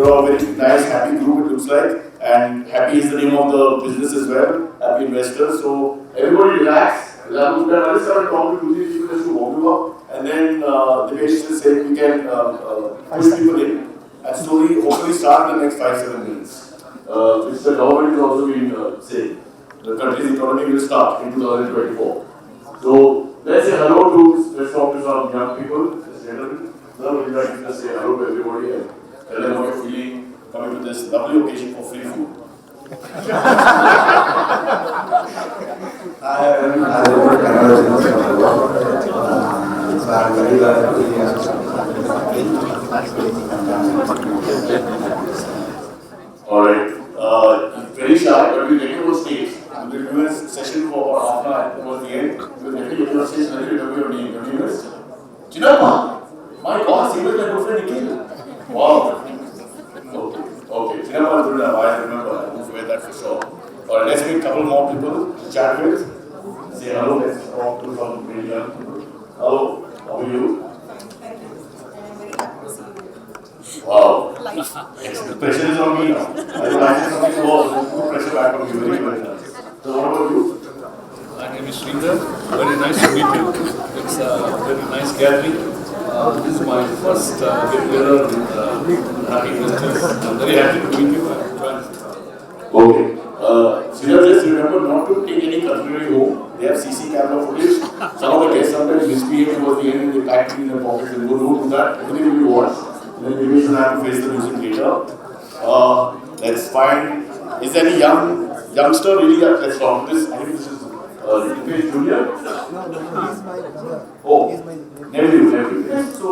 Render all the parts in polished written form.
You're a very nice, happy group, it looks like. And happy is the name of the business as well. Happy investors. So everybody relax. I'll just start talking to these people just to warm you up. And then the patient is saying we can push people in and slowly, hopefully start in the next 5-7 minutes. Which the government has also been saying. The country's economy will start in 2024. So let's say hello to, let's talk to some young people. This gentleman. Now would you like to just say hello to everybody and tell them how you're feeling coming to this lovely occasion for free food. I am very glad to be here. Alright, very shy, but we'll get you on stage. We'll do a session for about half an hour towards the end. We'll get you on stage and let you know your name. Your name is Chinappa. My God, he was my good friend Nikhil. Wow. Okay. Chinappa is good enough. I remember. I won't forget that for sure. Alright, let's meet a couple more people to chat with. Say hello. Let's talk to some very young people. Hello. How are you? Wow. The pressure is on me now. I don't like something so put pressure back on you. Very well. So what about you? My name is Sridhar. Very nice to meet you. It's a very nice gathering. This is my first get-together with happy investors. I'm very happy to meet you. Okay. Sridhar, just remember not to take any cutlery home. They have CC camera footage. Some of the guests sometimes misbehave towards the end. They pack it in their pockets and don't do that. Everything will be watched. Then maybe we should have to face the music later. Let's find. Is there any youngster really? Let's talk to this. I think this is Deepesh Junior. Oh, nephew. So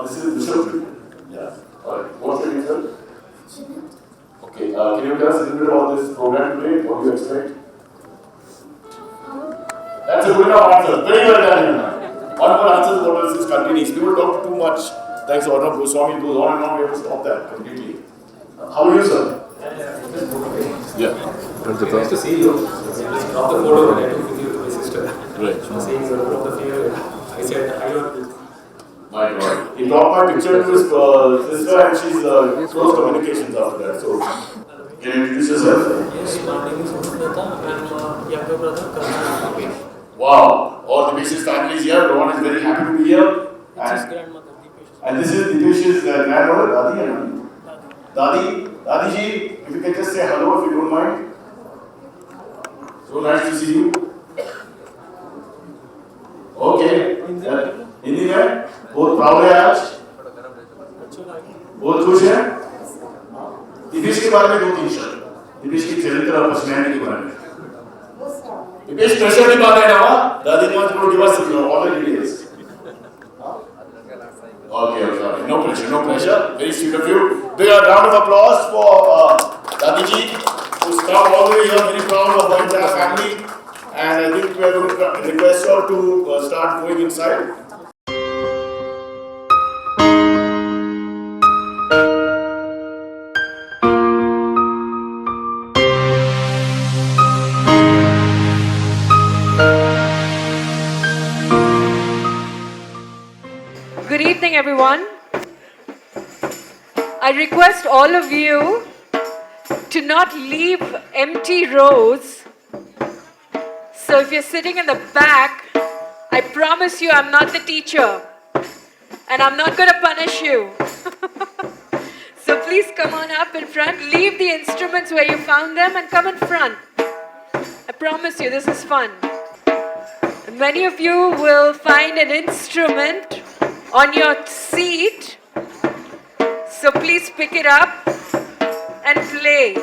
this is Bishop. Yeah. Alright. What's your name, sir? Okay. Can you tell us a little bit about this program today? What do you expect? That's a good enough answer. Very well done. One more answer is what else is continuous. People talk too much. Thanks, Arnav Goswami goes on and on. We have to stop that completely. How are you, sir? Yeah. Nice to see you. Drop the photo when I took with you to my sister. Right. She was saying you were the finger. I said, I don't. My God. He brought my picture to his sister and she's close communications after that. So, can you introduce yourself? Yes, my name is Deepesh Mehta. I am younger brother. Wow. All the Depesh's family is here. Everyone is very happy to be here. It's his grandmother, Deepesh. And this is Deepesh's grandmother, Dadi and Dadi ji, if you can just say hello if you don't mind. So nice to see you. Okay. Hindi में बहुत proud है आज, बहुत खुश है। दिपेश के बारे में 2-3 शब्द। दिपेश की चरित्र और पर्सनैलिटी के बारे में। दिपेश प्रेशर की बात है ना, दादी माँ को give us all the details. Okay. No pressure. Very sweet of you. Big round of applause for Dadi ji, who's come all the way here, very proud of our entire family. And I think we are going to request her to start going inside. Good evening, everyone. I request all of you to not leave empty rows. So if you're sitting in the back, I promise you I'm not the teacher. And I'm not going to punish you. So please come on up in front. Leave the instruments where you found them and come in front. I promise you this is fun. And many of you will find an instrument on your seat, so please pick it up and play.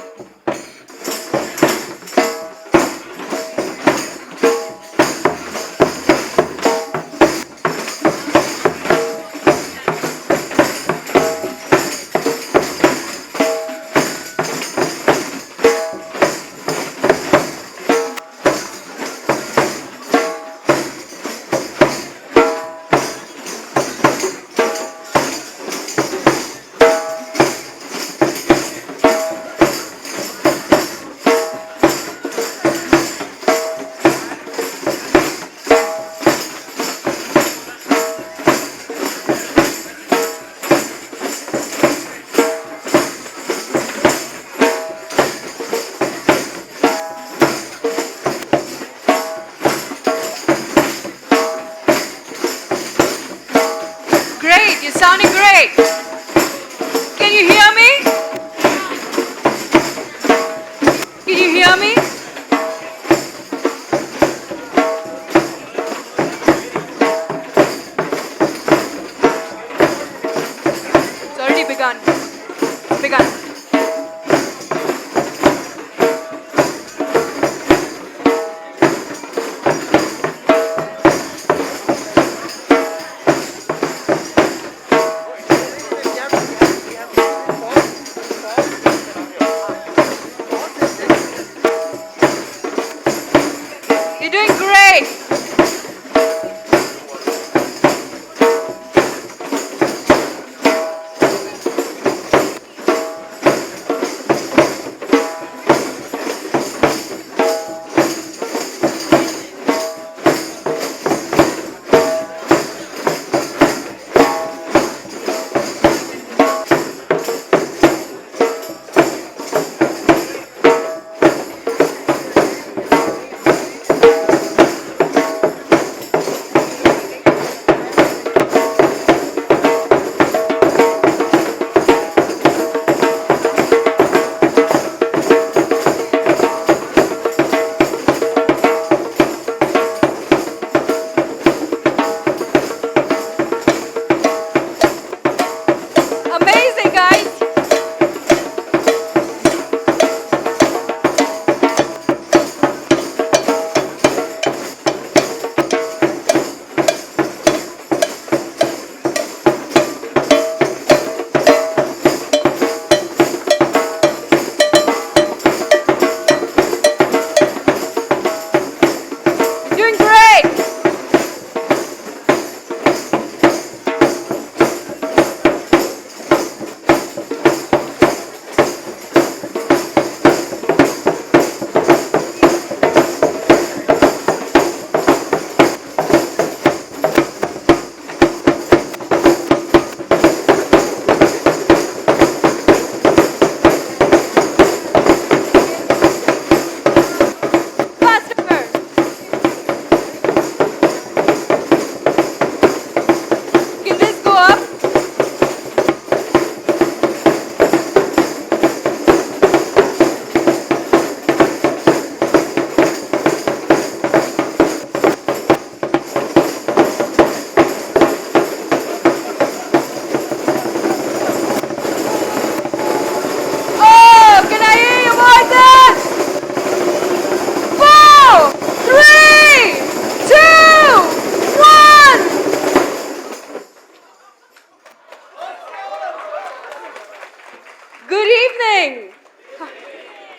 Good evening.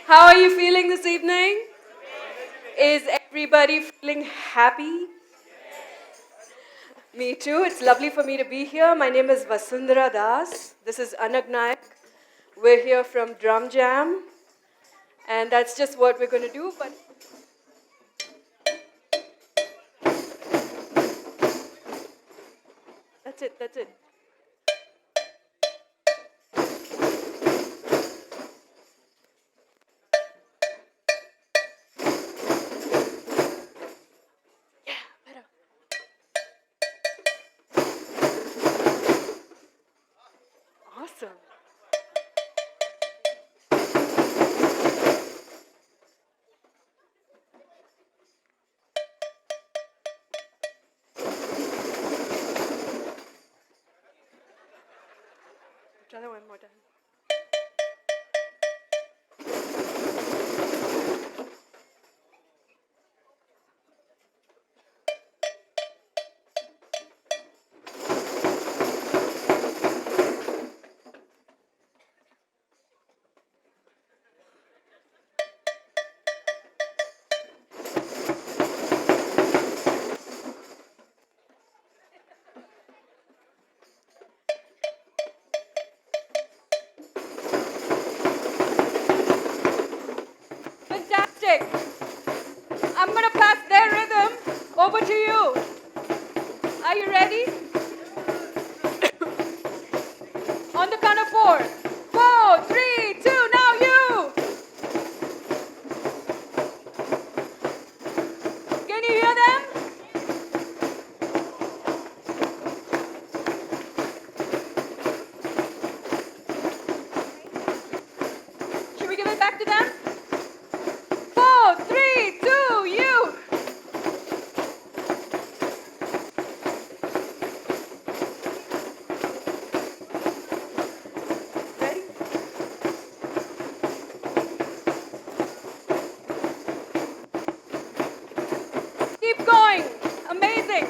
How are you feeling this evening? Is everybody feeling happy? Me too. It's lovely for me to be here. My name is Vasundhara Das. This is Anag Naik. We're here from Drum Jam. And that's just what we're going to do. But that's it. That's it. Yeah, better. Awesome. Try that one more time. Fantastic. I'm going to pass their rhythm over to you. Are you ready? On the count of 4. 4, 3, 2, now you. Can you hear them? Should we give it back to them? 4, 3, 2, you. Ready? Keep going. Amazing.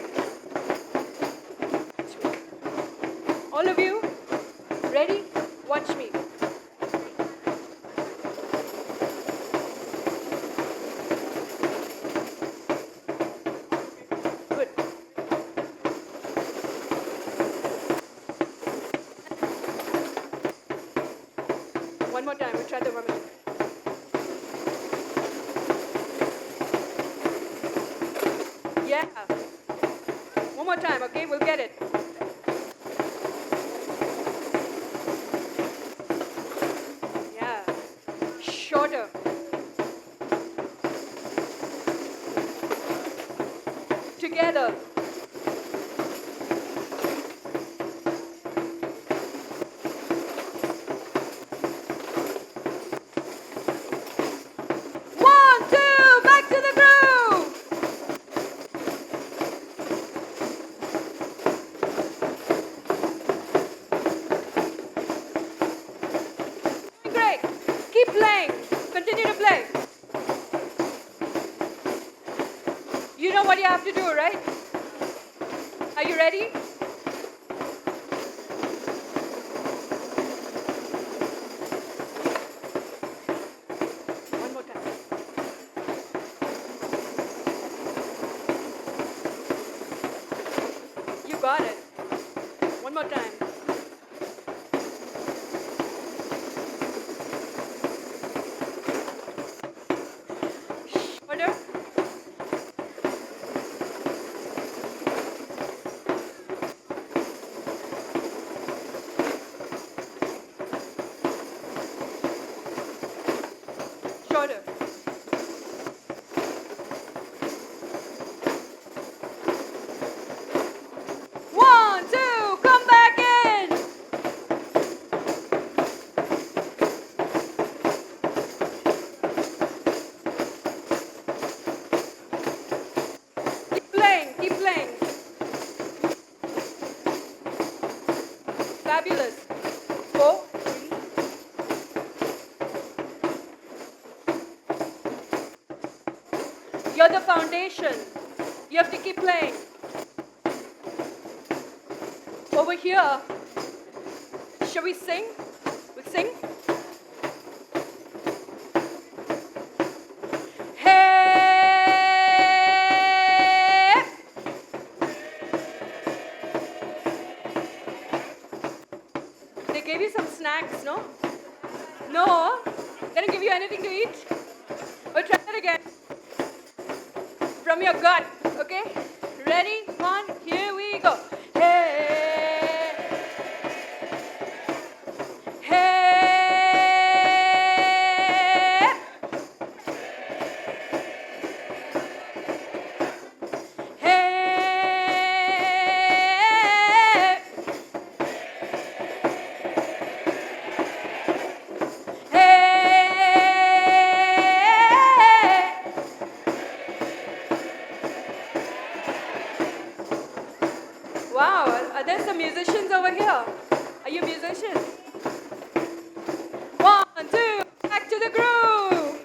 All of you, ready? Watch me. Good. One more time. We'll try the one more time. Yeah. One more time, okay? We'll get it. Yeah. Shorter. Together. One, two, back to the groove. Great. Keep playing. Continue to play. You know what you have to do, right? Are you ready? One more time. You got it. One more time. Shorter. Shorter. One, two, come back in. Keep playing, keep playing. Fabulous. 4, 3. You're the foundation. You have to keep playing. Over here. Shall we sing? We'll sing? No? Can I give you anything to eat? We'll try it again. From your gut, okay? Ready? One, here we go. Hey, hey, hey, hey. Wow, are there some musicians over here? Are you musicians? 1, 2, back to the groove.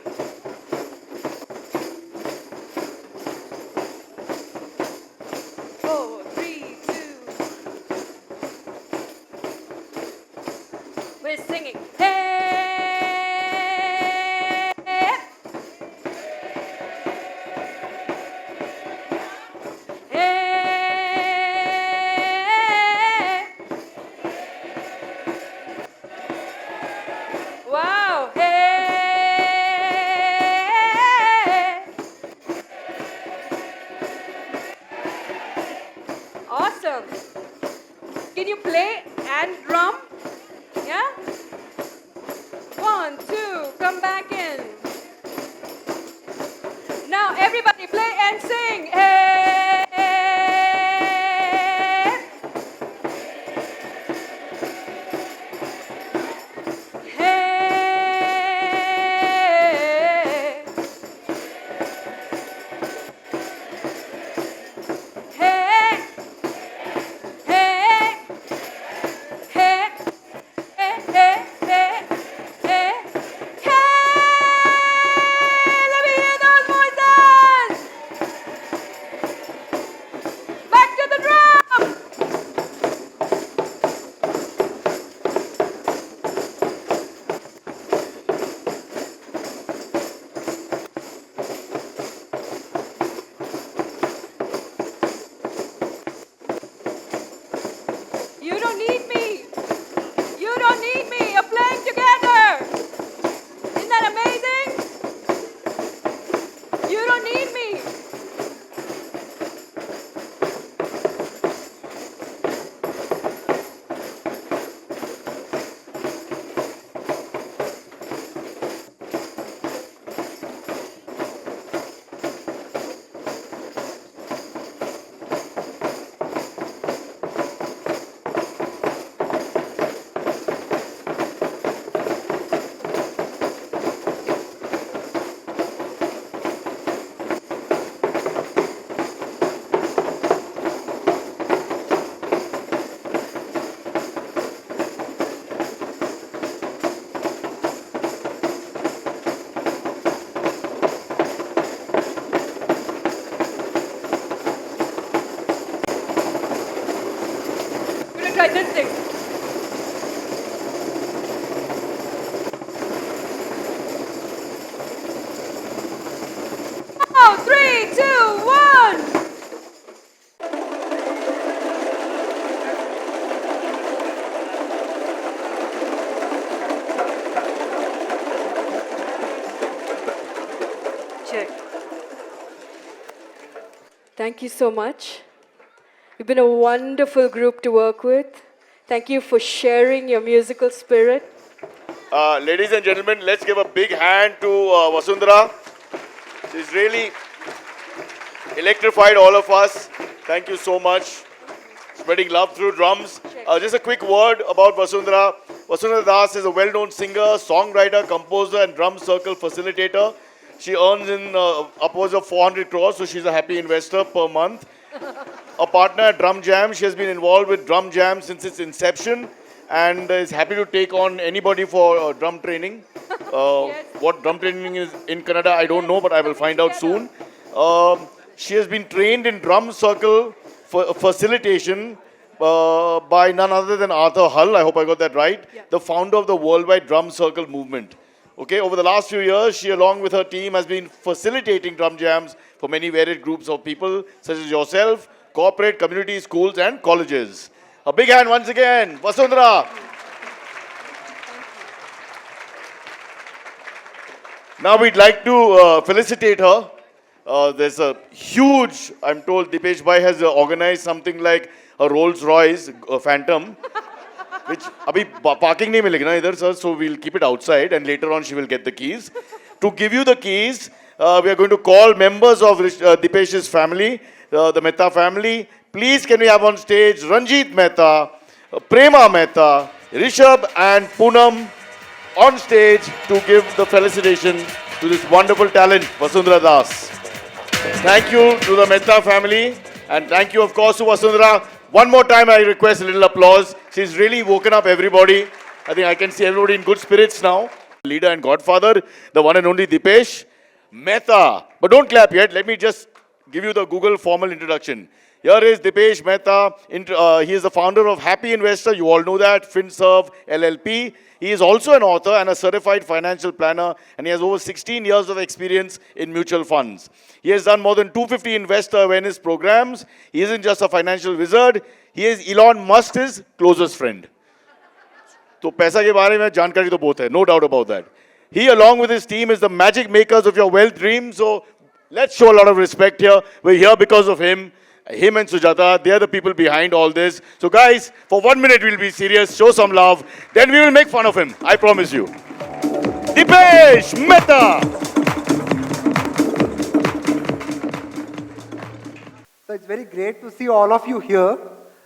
4, 3, 2. We're singing. Hey, hey. Wow. Hey. Awesome. Can you play and drum? Yeah? 1, 2, come back in. Now everybody play and sing. Hey. Hey. Hey. Hey. Hey. Hey. Hey. Hey. Hey. Let me hear those voices. Back to the drum. You don't need me. You don't need me. You're playing together. Isn't that amazing? You don't need me. I'm gonna try this thing. Oh, 3, 2, 1. Check. Thank you so much. You've been a wonderful group to work with. Thank you for sharing your musical spirit. Ladies and gentlemen, let's give a big hand to Vasundhara. She's really electrified all of us. Thank you so much. Spreading love through drums. Just a quick word about Vasundhara. Vasundhara Das is a well-known singer, songwriter, composer, and drum circle facilitator. She earns in upwards of 400 crores, so she's a happy investor per month. A partner at Drum Jam. She has been involved with Drum Jam since its inception and is happy to take on anybody for drum training. What drum training is in Canada, I don't know, but I will find out soon. She has been trained in drum circle facilitation by none other than Arthur Hull. I hope I got that right. Yeah. The founder of the worldwide drum circle movement. Okay, over the last few years, she along with her team has been facilitating drum jams for many varied groups of people, such as yourself, corporate, community, schools, and colleges. A big hand once again, Vasundhara. Now we'd like to felicitate her. There's a huge, I'm told Deepesh Bhai has organized something like a Rolls Royce Phantom, which abhi parking nahi milega na idhar sir, so we'll keep it outside and later on she will get the keys. To give you the keys, we are going to call members of Deepesh's family, the Mehta family. Please can we have on stage Ranjit Mehta, Prema Mehta, Rishabh and Poonam on stage to give the felicitation to this wonderful talent, Vasundhara Das. Thank you to the Mehta family and thank you of course to Vasundhara. One more time I request a little applause. She's really woken up everybody. I think I can see everybody in good spirits now. Leader and godfather, the one and only Deepesh Mehta. But don't clap yet. Let me just give you the Google formal introduction. Here is Deepesh Mehta. He is the founder of Happy Investor. You all know that. FinServe LLP. He is also an author and a certified financial planner, and he has over 16 years of experience in mutual funds. He has done more than 250 investor awareness programs. He isn't just a financial wizard. He is Elon Musk's closest friend. तो पैसा के बारे में जानकारी तो बहुत है, no doubt about that. He, along with his team, is the magic makers of your wealth dreams. So let's show a lot of respect here. We're here because of him. Him and Sujata, they are the people behind all this. So guys, for 1 minute we'll be serious, show some love, then we will make fun of him. I promise you. Deepesh Mehta. So it's very great to see all of you here,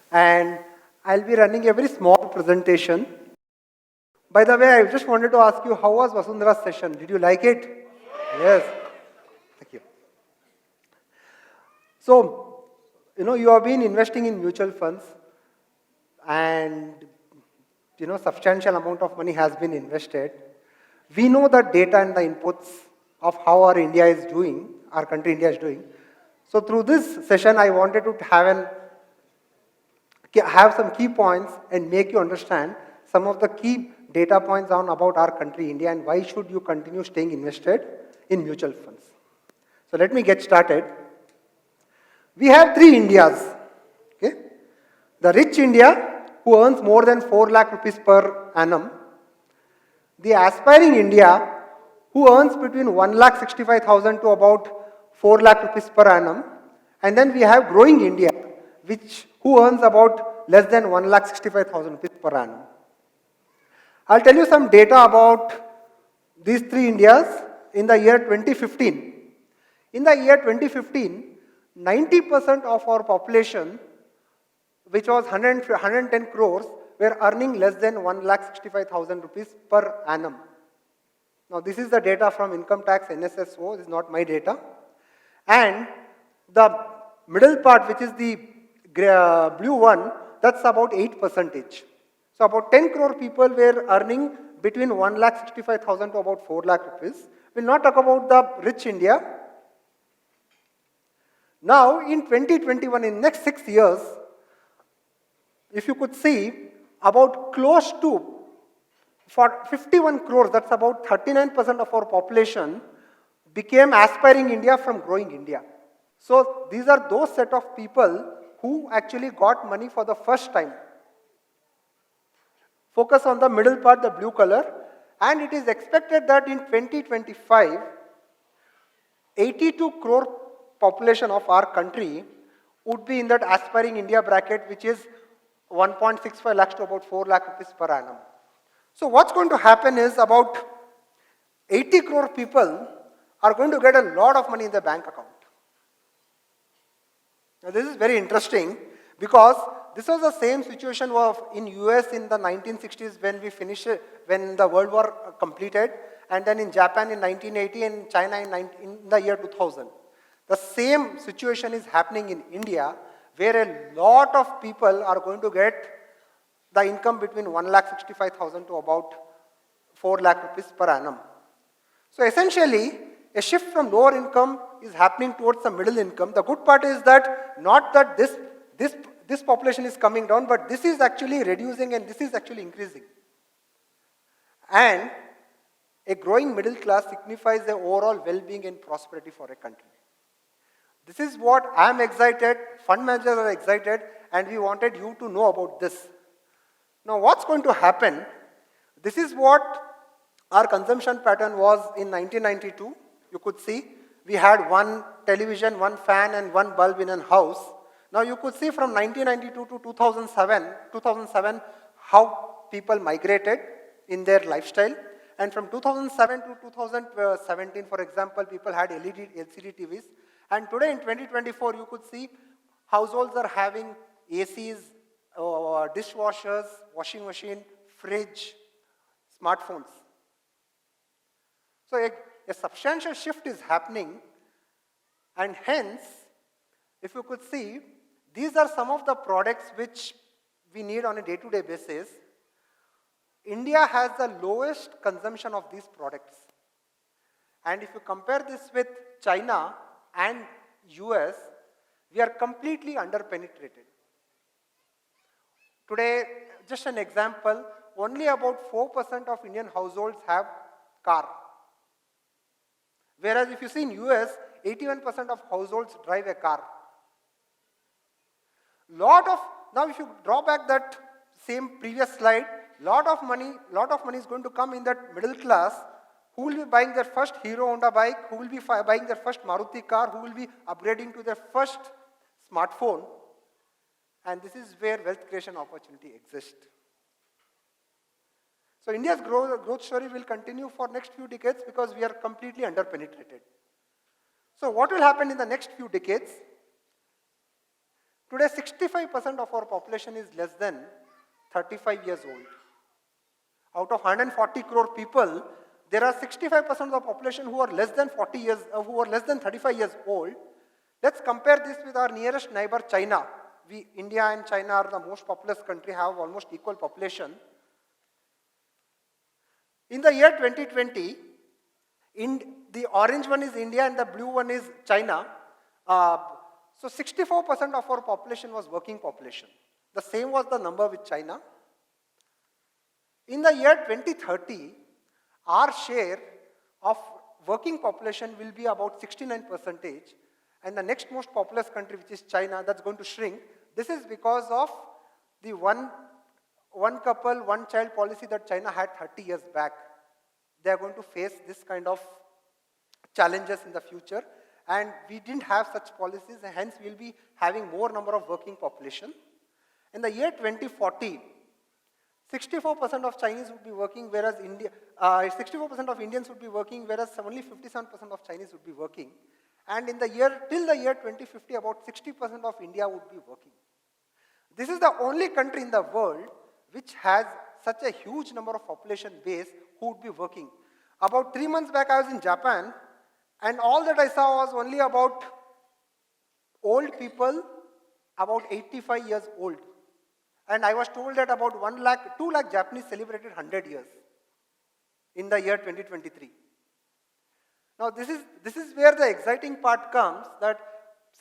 and I'll be running a very small presentation. By the way, I just wanted to ask you, how was Vasundhara's session? Did you like it? Yes. Thank you. So, you have been investing in mutual funds and, substantial amount of money has been invested. We know the data and the inputs of how our India is doing, our country India is doing. So through this session, I wanted to have some key points and make you understand some of the key data points on about our country India and why should you continue staying invested in mutual funds. So let me get started. We have three Indias. Okay? The rich India, who earns more than 4 lakh rupees per annum. The aspiring India, who earns between 1,65,000 to about 4 lakh rupees per annum. And then we have growing India, who earns about less than 1,65,000 rupees per annum. I'll tell you some data about these three Indias in the year 2015. In the year 2015, 90% of our population, which was 110 crores, were earning less than 1,65,000 rupees per annum. Now, this is the data from Income Tax NSSO, this is not my data. And the middle part, which is the blue one, that's about 8%. So, about 10 crore people were earning between 1,65,000 to about 4 lakh rupees. We'll not talk about the rich India. Now, in 2021, in next 6 years, if you could see, about close to for 51 crores, that's about 39% of our population, became aspiring India from growing India. So, these are those set of people who actually got money for the first time. Focus on the middle part, the blue color, and it is expected that in 2025, 82 crore population of our country would be in that aspiring India bracket, which is 1.65 lakhs to about 4 lakh rupees per annum. So what's going to happen is about 80 crore people are going to get a lot of money in their bank account. Now this is very interesting because this was the same situation in US in the 1960s when the World War completed, and then in Japan in 1980 and China in the year 2000. The same situation is happening in India, where a lot of people are going to get the income between 1,65,000 to about 4 lakh rupees per annum. So essentially, a shift from lower income is happening towards the middle income. The good part is that not that this population is coming down, but this is actually reducing and this is actually increasing. And a growing middle class signifies the overall well-being and prosperity for a country. This is what I am excited, fund managers are excited, and we wanted you to know about this. Now what's going to happen? This is what our consumption pattern was in 1992. You could see we had one television, one fan, and one bulb in a house. Now you could see from 1992 to 2007 how people migrated in their lifestyle. And from 2007 to 2017, for example, people had LCD TVs. And today in 2024, you could see households are having ACs, dishwashers, washing machine, fridge, smartphones. So a substantial shift is happening, and hence, if you could see, these are some of the products which we need on a day-to-day basis. India has the lowest consumption of these products. And if you compare this with China and US, we are completely underpenetrated. Today, just an example, only about 4% of Indian households have car. Whereas if you see in US, 81% of households drive a car. Now if you draw back that same previous slide, lot of money is going to come in that middle class who will be buying their first Hero Honda bike, who will be buying their first Maruti car, who will be upgrading to their first smartphone. And this is where wealth creation opportunity exists. So India's growth story will continue for next few decades because we are completely underpenetrated. So what will happen in the next few decades? Today, 65% of our population is less than 35 years old. Out of 140 crore people, there are 65% of the population who are less than 35 years old. Let's compare this with our nearest neighbor, China. India and China are the most populous country, have almost equal population. In the year 2020, the orange one is India and the blue one is China. So 64% of our population was working population. The same was the number with China. In the year 2030, our share of working population will be about 69%, and the next most populous country, which is China, that's going to shrink. This is because of the one couple, one child policy that China had 30 years back. They are going to face this kind of challenges in the future, and we didn't have such policies, and hence we'll be having more number of working population. In the year 2040, 64% of Chinese would be working, whereas 64% of Indians would be working, whereas only 57% of Chinese would be working. And till the year 2050, about 60% of India would be working. This is the only country in the world which has such a huge number of population base who would be working. About 3 months back, I was in Japan, and all that I saw was only about old people, about 85 years old. And I was told that about 2 lakh Japanese celebrated 100 years in the year 2023. Now this is where the exciting part comes, that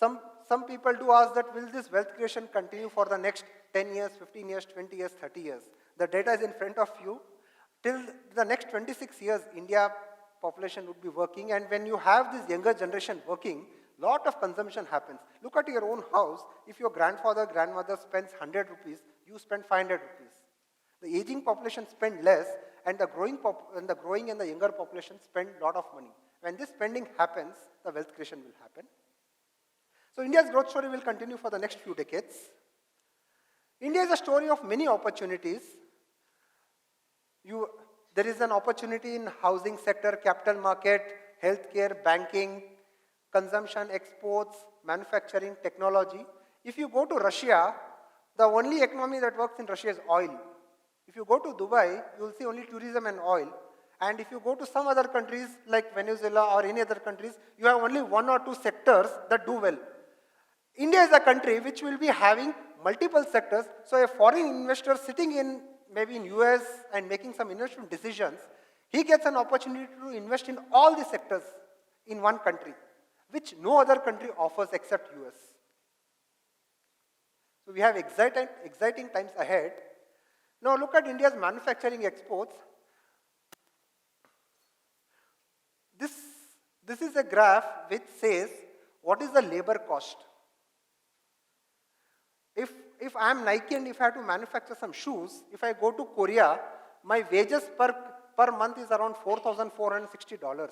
some people do ask that will this wealth creation continue for the next 10 years, 15 years, 20 years, 30 years. The data is in front of you. Till the next 26 years, India population would be working, and when you have this younger generation working, lot of consumption happens. Look at your own house. If your grandfather, grandmother spends 100 rupees, you spend 500 rupees. The aging population spend less, and the growing and the younger population spend a lot of money. When this spending happens, the wealth creation will happen. So India's growth story will continue for the next few decades. India is a story of many opportunities. There is an opportunity in housing sector, capital market, healthcare, banking, consumption, exports, manufacturing, technology. If you go to Russia, the only economy that works in Russia is oil. If you go to Dubai, you will see only tourism and oil. And if you go to some other countries like Venezuela or any other countries, you have only 1 or 2 sectors that do well. India is a country which will be having multiple sectors. So a foreign investor sitting in maybe in US and making some investment decisions, he gets an opportunity to invest in all the sectors in one country, which no other country offers except US. So we have exciting times ahead. Now look at India's manufacturing exports. This is a graph which says what is the labor cost. If I am Nike and if I have to manufacture some shoes, if I go to Korea, my wages per per month is around $4,460.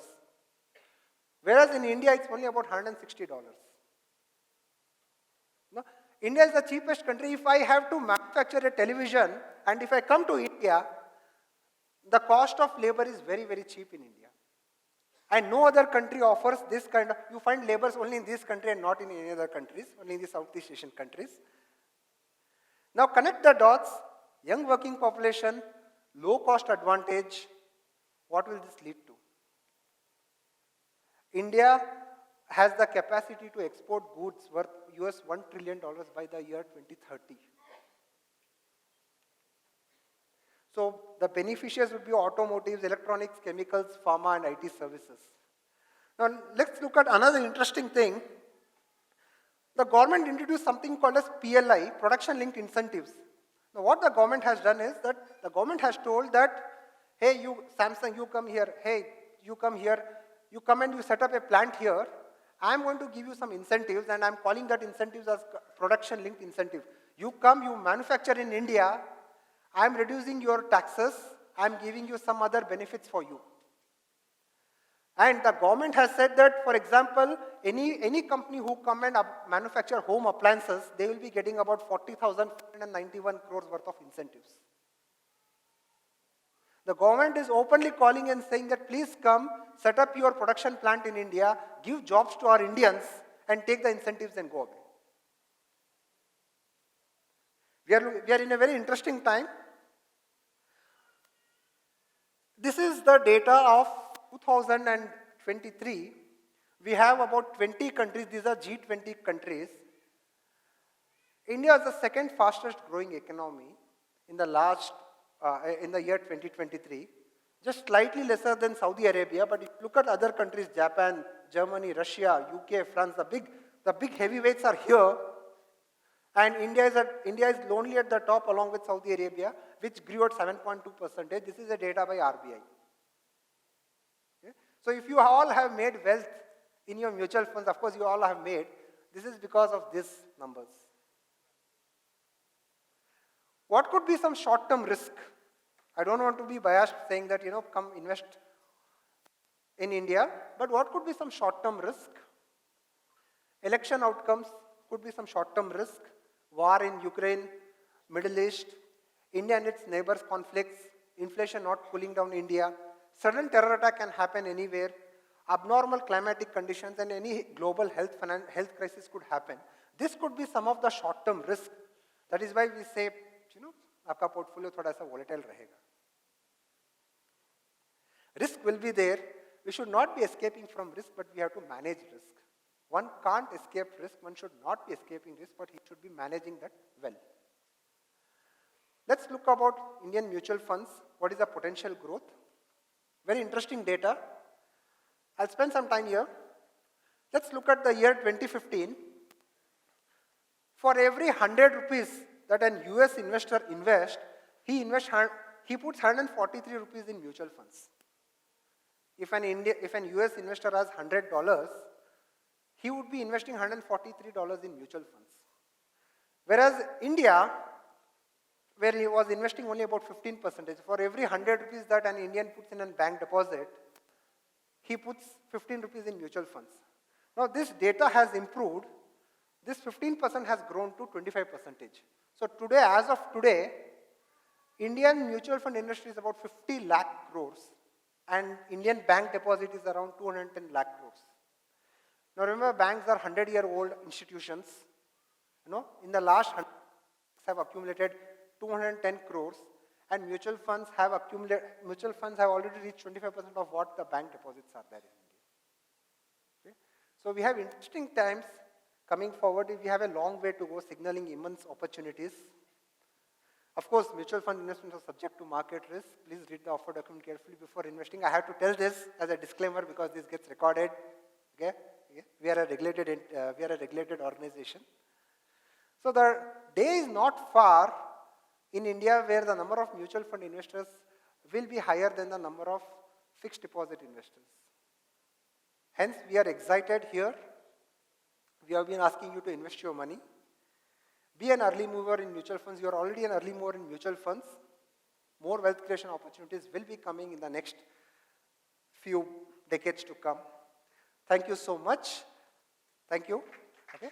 Whereas in India, it's only about $160. No? India is the cheapest country. If I have to manufacture a television, and if I come to India, the cost of labor is very, very cheap in India. And no other country offers this kind of, you find labors only in this country and not in any other countries, only in the Southeast Asian countries. Now connect the dots, young working population, low cost advantage, what will this lead to? India has the capacity to export goods worth US $1 trillion by the year 2030. So the beneficiaries would be automotives, electronics, chemicals, pharma and IT services. Now let's look at another interesting thing. The government introduced something called as PLI, Production Linked Incentives. Now what the government has done is that the government has told that, hey you Samsung, you come here, hey you come here, you come and you set up a plant here, I'm going to give you some incentives and I'm calling that incentives as production linked incentive. You come, you manufacture in India, I'm reducing your taxes, I'm giving you some other benefits for you. And the government has said that, for example, any company who come and manufacture home appliances, they will be getting about 40,491 crores worth of incentives. The government is openly calling and saying that please come, set up your production plant in India, give jobs to our Indians and take the incentives and go away. We are in a very interesting time. This is the data of 2023. We have about 20 countries, these are G20 countries. India is the second fastest growing economy in the year 2023, just slightly lesser than Saudi Arabia, but if you look at other countries, Japan, Germany, Russia, UK, France, the big heavyweights are here, and India is lonely at the top along with Saudi Arabia, which grew at 7.2%. This is a data by RBI. Okay? So if you all have made wealth in your mutual funds, of course you all have made, this is because of these numbers. What could be some short-term risk? I don't want to be biased saying that, come invest in India, but what could be some short-term risk? Election outcomes could be some short-term risk. War in Ukraine, Middle East, India and its neighbors conflicts, inflation not cooling down India, sudden terror attack can happen anywhere, abnormal climatic conditions and any global health crisis could happen. This could be some of the short-term risk. That is why we say, आपका portfolio थोड़ा सा volatile रहेगा. Risk will be there. We should not be escaping from risk, but we have to manage risk. One can't escape risk, one should not be escaping risk, but he should be managing that well. Let's look about Indian mutual funds. What is the potential growth? Very interesting data. I'll spend some time here. Let's look at the year 2015. For every 100 rupees that an US investor invests, he puts 143 rupees in mutual funds. If an US investor has $100, he would be investing $143 in mutual funds. Whereas India, where he was investing only about 15%, for every 100 rupees that an Indian puts in a bank deposit, he puts 15 rupees in mutual funds. Now this data has improved. This 15% has grown to 25%. So today, as of today, Indian mutual fund industry is about 50 lakh crores and Indian bank deposit is around 210 lakh crores. Now remember, banks are 100-year-old institutions. In the last 100 years have accumulated 210 crores and mutual funds have already reached 25% of what the bank deposits are there in India. Okay? So we have interesting times coming forward. We have a long way to go, signaling immense opportunities. Of course, mutual fund investments are subject to market risk. Please read the offer document carefully before investing. I have to tell this as a disclaimer because this gets recorded. Okay? We are a regulated organization. So the day is not far in India where the number of mutual fund investors will be higher than the number of fixed deposit investors. Hence, we are excited here. We have been asking you to invest your money. Be an early mover in mutual funds. You are already an early mover in mutual funds. more wealth creation opportunities will be coming in the next few decades to come. Thank you so much. Thank you. Okay.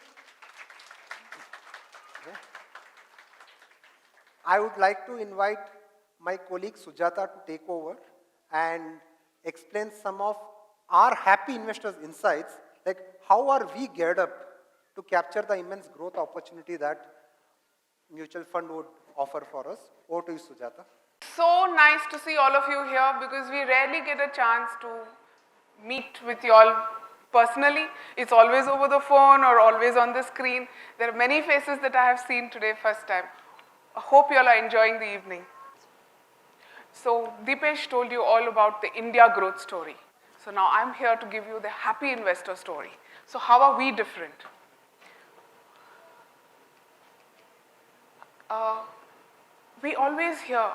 Okay. I would like to invite my colleague Sujata to take over and explain some of our happy investors' insights, like how are we geared up to capture the immense growth opportunity that mutual fund would offer for us. Over to you, Sujata. So nice to see all of you here because we rarely get a chance to meet with you all personally. It's always over the phone or always on the screen. There are many faces that I have seen today first time. I hope you all are enjoying the evening. So Deepesh told you all about the India growth story. So now I'm here to give you the happy investor story. So how are we different? We always hear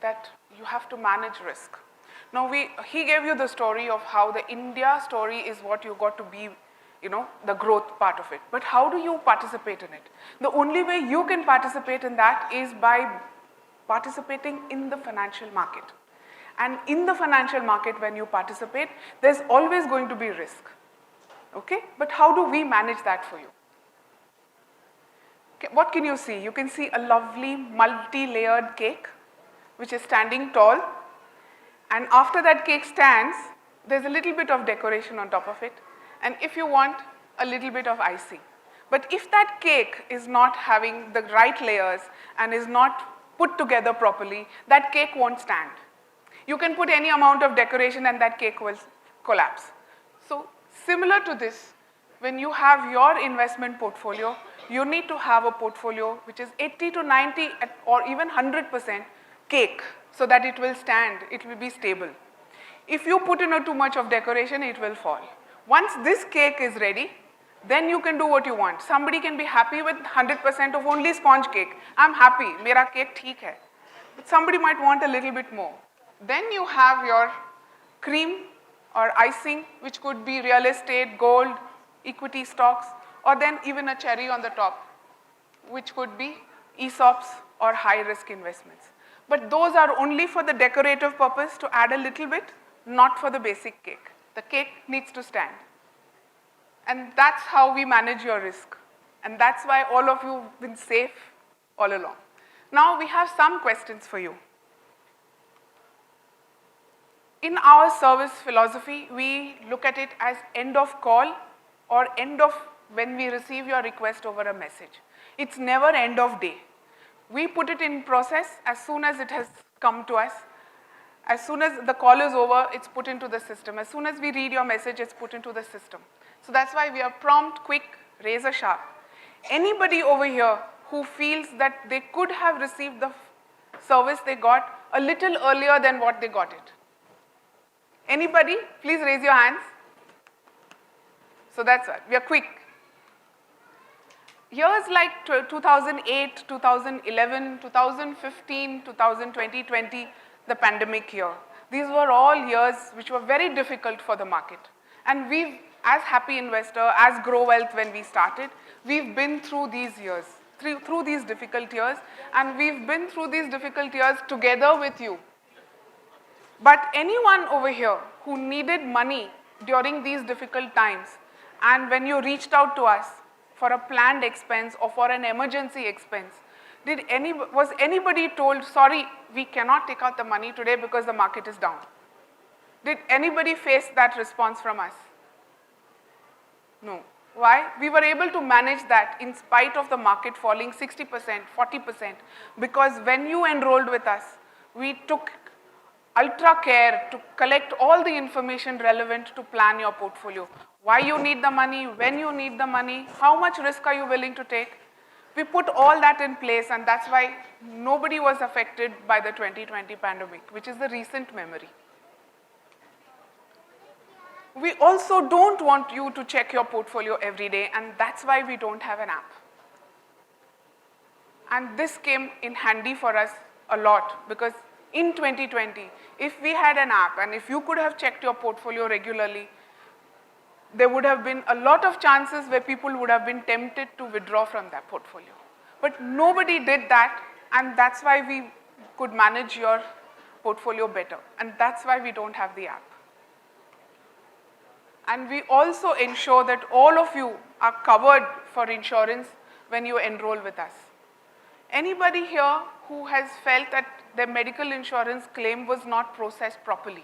that you have to manage risk. Now he gave you the story of how the India story is what you got to be, the growth part of it. But how do you participate in it? The only way you can participate in that is by participating in the financial market. And in the financial market, when you participate, there's always going to be risk. Okay? But how do we manage that for you? Okay, what can you see? You can see a lovely multi-layered cake, which is standing tall. And after that cake stands, there's a little bit of decoration on top of it. And if you want, a little bit of icing. But if that cake is not having the right layers and is not put together properly, that cake won't stand. You can put any amount of decoration and that cake will collapse. So similar to this, when you have your investment portfolio, you need to have a portfolio which is 80 to 90 or even 100% cake so that it will stand, it will be stable. If you put in too much of decoration, it will fall. Once this cake is ready, then you can do what you want. Somebody can be happy with 100% of only sponge cake. I'm happy, mera cake theek hai. But somebody might want a little bit more. Then you have your cream or icing, which could be real estate, gold, equity stocks, or then even a cherry on the top, which could be ESOPs or high-risk investments. But those are only for the decorative purpose to add a little bit, not for the basic cake. The cake needs to stand. And that's how we manage your risk. And that's why all of you have been safe all along. Now we have some questions for you. In our service philosophy, we look at it as end of call or end of when we receive your request over a message. It's never end of day. We put it in process as soon as it has come to us. As soon as the call is over, it's put into the system. As soon as we read your message, it's put into the system. So that's why we are prompt, quick, razor sharp. Anybody over here who feels that they could have received the service they got a little earlier than what they got it? Anybody? Please raise your hands. So that's why we are quick. Years like 2008, 2011, 2015, 2020, the pandemic year. These were all years which were very difficult for the market. And we've, as happy investor, as Grow Wealth when we started, we've been through these years, through these difficult years, and we've been through these difficult years together with you. But anyone over here who needed money during these difficult times, and when you reached out to us for a planned expense or for an emergency expense, was anybody told, sorry, we cannot take out the money today because the market is down? Did anybody face that response from us? No. Why? We were able to manage that in spite of the market falling 60%, 40%, because when you enrolled with us, we took ultra care to collect all the information relevant to plan your portfolio. Why you need the money, when you need the money, how much risk are you willing to take? We put all that in place, and that's why nobody was affected by the 2020 pandemic, which is the recent memory. We also don't want you to check your portfolio every day, and that's why we don't have an app. And this came in handy for us a lot, because in 2020, if we had an app and if you could have checked your portfolio regularly, there would have been a lot of chances where people would have been tempted to withdraw from that portfolio. But nobody did that, and that's why we could manage your portfolio better. And that's why we don't have the app. And we also ensure that all of you are covered for insurance when you enroll with us. Anybody here who has felt that their medical insurance claim was not processed properly?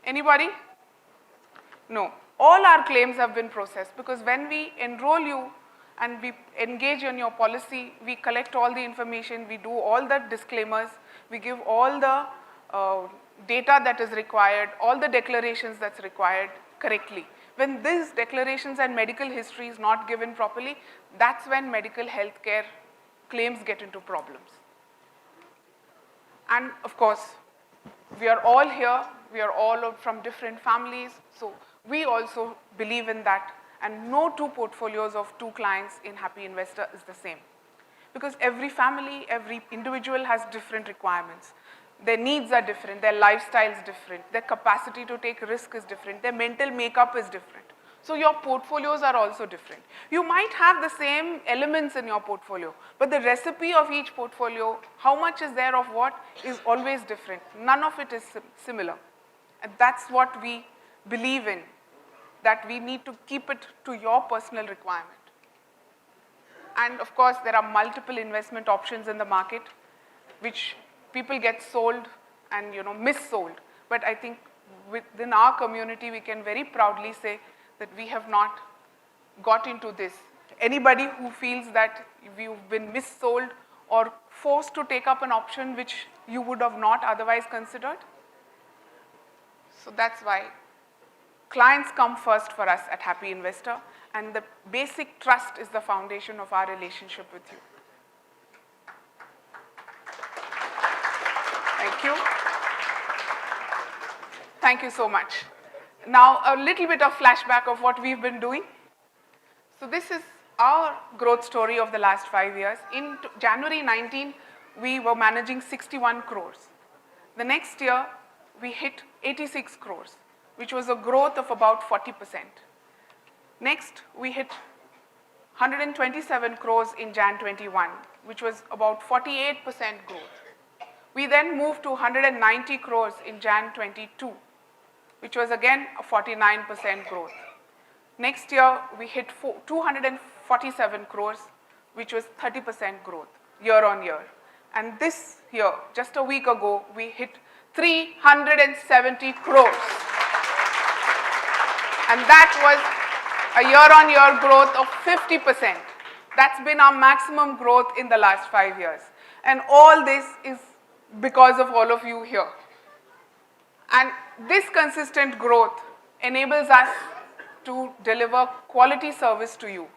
Anybody? No. All our claims have been processed because when we enroll you and we engage in your policy, we collect all the information, we do all the disclaimers, we give all the data that is required, all the declarations that's required correctly. When these declarations and medical history is not given properly, that's when medical health care claims get into problems. And of course, we are all here, we are all from different families, so we also believe in that, and no two portfolios of two clients in Happy Investor is the same. Because every family, every individual has different requirements. Their needs are different, their lifestyle is different, their capacity to take risk is different, their mental makeup is different. So your portfolios are also different. You might have the same elements in your portfolio, but the recipe of each portfolio, how much is there of what, is always different. None of it is similar. And that's what we believe in, that we need to keep it to your personal requirement. And of course, there are multiple investment options in the market, which people get sold and missold. But I think within our community, we can very proudly say that we have not got into this. Anybody who feels that you've been missold or forced to take up an option which you would have not otherwise considered? So that's why clients come first for us at Happy Investor, and the basic trust is the foundation of our relationship with you. Thank you. Thank you so much. Now, a little bit of flashback of what we've been doing. So this is our growth story of the last 5 years. In January 19, we were managing 61 crores. The next year, we hit 86 crores, which was a growth of about 40%. Next, we hit 127 crores in Jan 21, which was about 48% growth. We then moved to 190 crores in Jan 22, which was again a 49% growth. Next year, we hit 247 crores, which was 30% growth year on year. And this year, just a week ago, we hit 370 crores. And that was a year-on-year growth of 50%. That's been our maximum growth in the last 5 years. And all this is because of all of you here. And this consistent growth enables us to deliver quality service to you.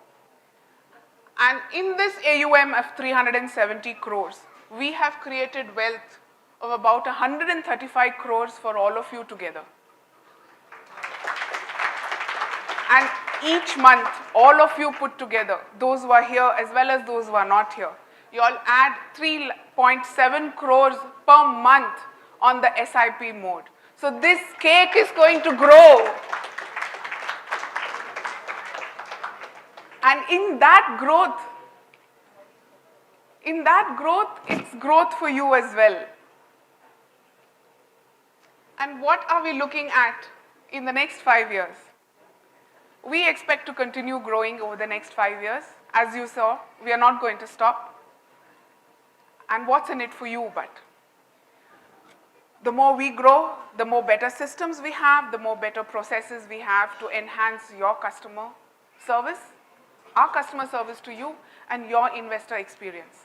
And in this AUM of 370 crores, we have created wealth of about 135 crores for all of you together. And each month, all of you put together, those who are here as well as those who are not here, you all add 3.7 crores per month on the SIP mode. So this cake is going to grow. And in that growth, it's growth for you as well. And what are we looking at in the next 5 years? We expect to continue growing over the next 5 years. As you saw, we are not going to stop. And what's in it for you but? The more we grow, the more better systems we have, the more better processes we have to enhance your customer service, our customer service to you, and your investor experience.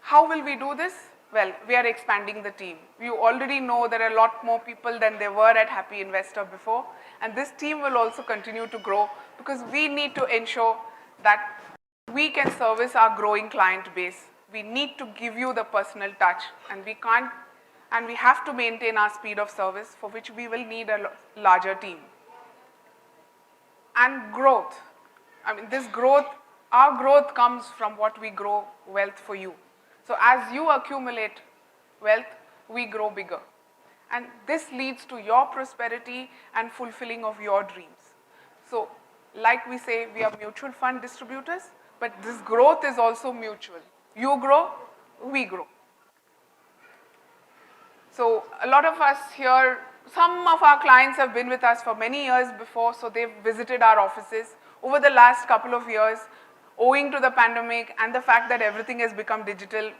How will we do this? Well, we are expanding the team. You already know there are a lot more people than there were at Happy Investor before, and this team will also continue to grow because we need to ensure that we can service our growing client base. We need to give you the personal touch, and we have to maintain our speed of service, for which we will need a larger team. And growth. I mean, our growth comes from what we grow wealth for you. So as you accumulate wealth, we grow bigger. And this leads to your prosperity and fulfilling of your dreams. So, like we say, we are mutual fund distributors, but this growth is also mutual. You grow, we grow. So a lot of us here, some of our clients have been with us for many years before, so they've visited our offices. Over the last couple of years, owing to the pandemic and the fact that everything has become digital,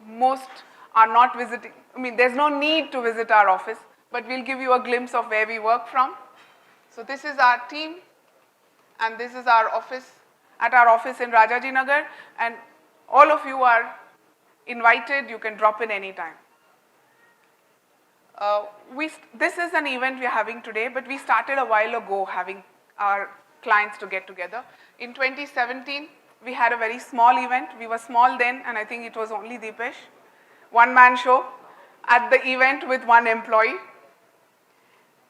most are not visiting. I mean, there's no need to visit our office, but we'll give you a glimpse of where we work from. So this is our team, and this is our office, at our office in Rajaji Nagar, and all of you are invited. You can drop in anytime. This is an event we are having today, but we started a while ago having our clients to get together. In 2017, we had a very small event. We were small then, and I think it was only Deepesh. One-man show at the event with one employee.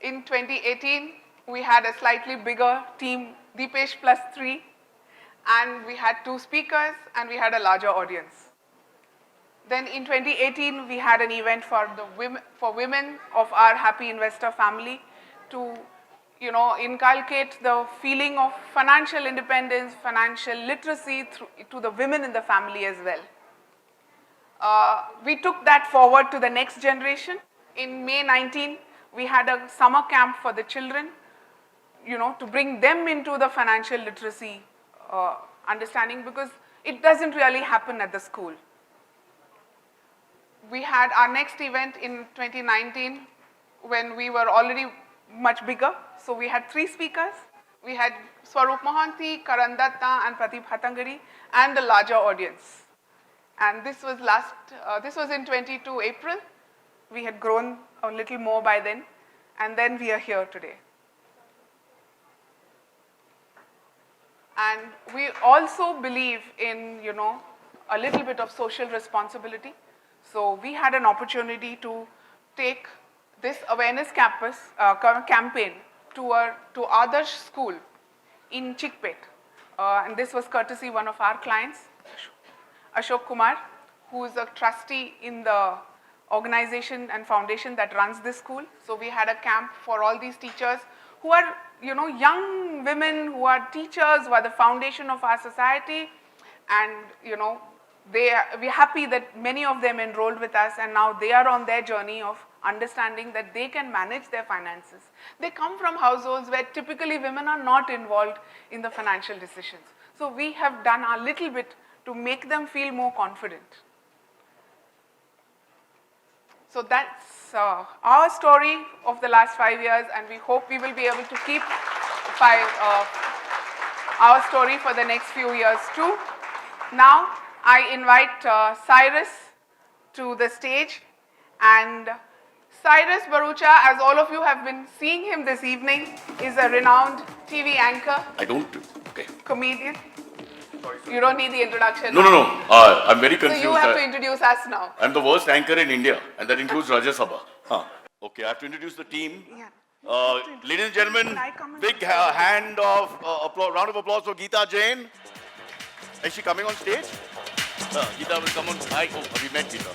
In 2018, we had a slightly bigger team, Deepesh plus 3, and we had 2 speakers, and we had a larger audience. Then in 2018, we had an event for women of our happy investor family to, inculcate the feeling of financial independence, financial literacy to the women in the family as well. We took that forward to the next generation. In May 19, we had a summer camp for the children, to bring them into the financial literacy understanding, because it doesn't really happen at the school. We had our next event in 2019 when we were already much bigger. So we had 3 speakers. We had Swarup Mohanty, Karan Datta, and Pradeep Hatangari, and the larger audience. And this was in 22 April. We had grown a little more by then, and then we are here today. And we also believe in, a little bit of social responsibility. So we had an opportunity to take this awareness campaign to Adarsh School in Chikpet. And this was courtesy one of our clients, Ashok Kumar, who is a trustee in the organization and foundation that runs this school. So we had a camp for all these teachers who are, young women who are teachers, who are the foundation of our society. And, we're happy that many of them enrolled with us, and now they are on their journey of understanding that they can manage their finances. They come from households where typically women are not involved in the financial decisions. So we have done our little bit to make them feel more confident. So that's our story of the last 5 years, and we hope we will be able to keep our story for the next few years too. Now, I invite Cyrus to the stage, and Cyrus Barucha, as all of you have been seeing him this evening, is a renowned TV anchor. I don't. Okay. Comedian. You don't need the introduction. No. I'm very confused. So you have to introduce us now. I'm the worst anchor in India, and that includes Rajya Sabha. Okay, I have to introduce the team. Yeah. Ladies and gentlemen, Can I come and big round of applause for Geeta Jain. Is she coming on stage? Geeta will come on. Hi. Oh, have you met Geeta?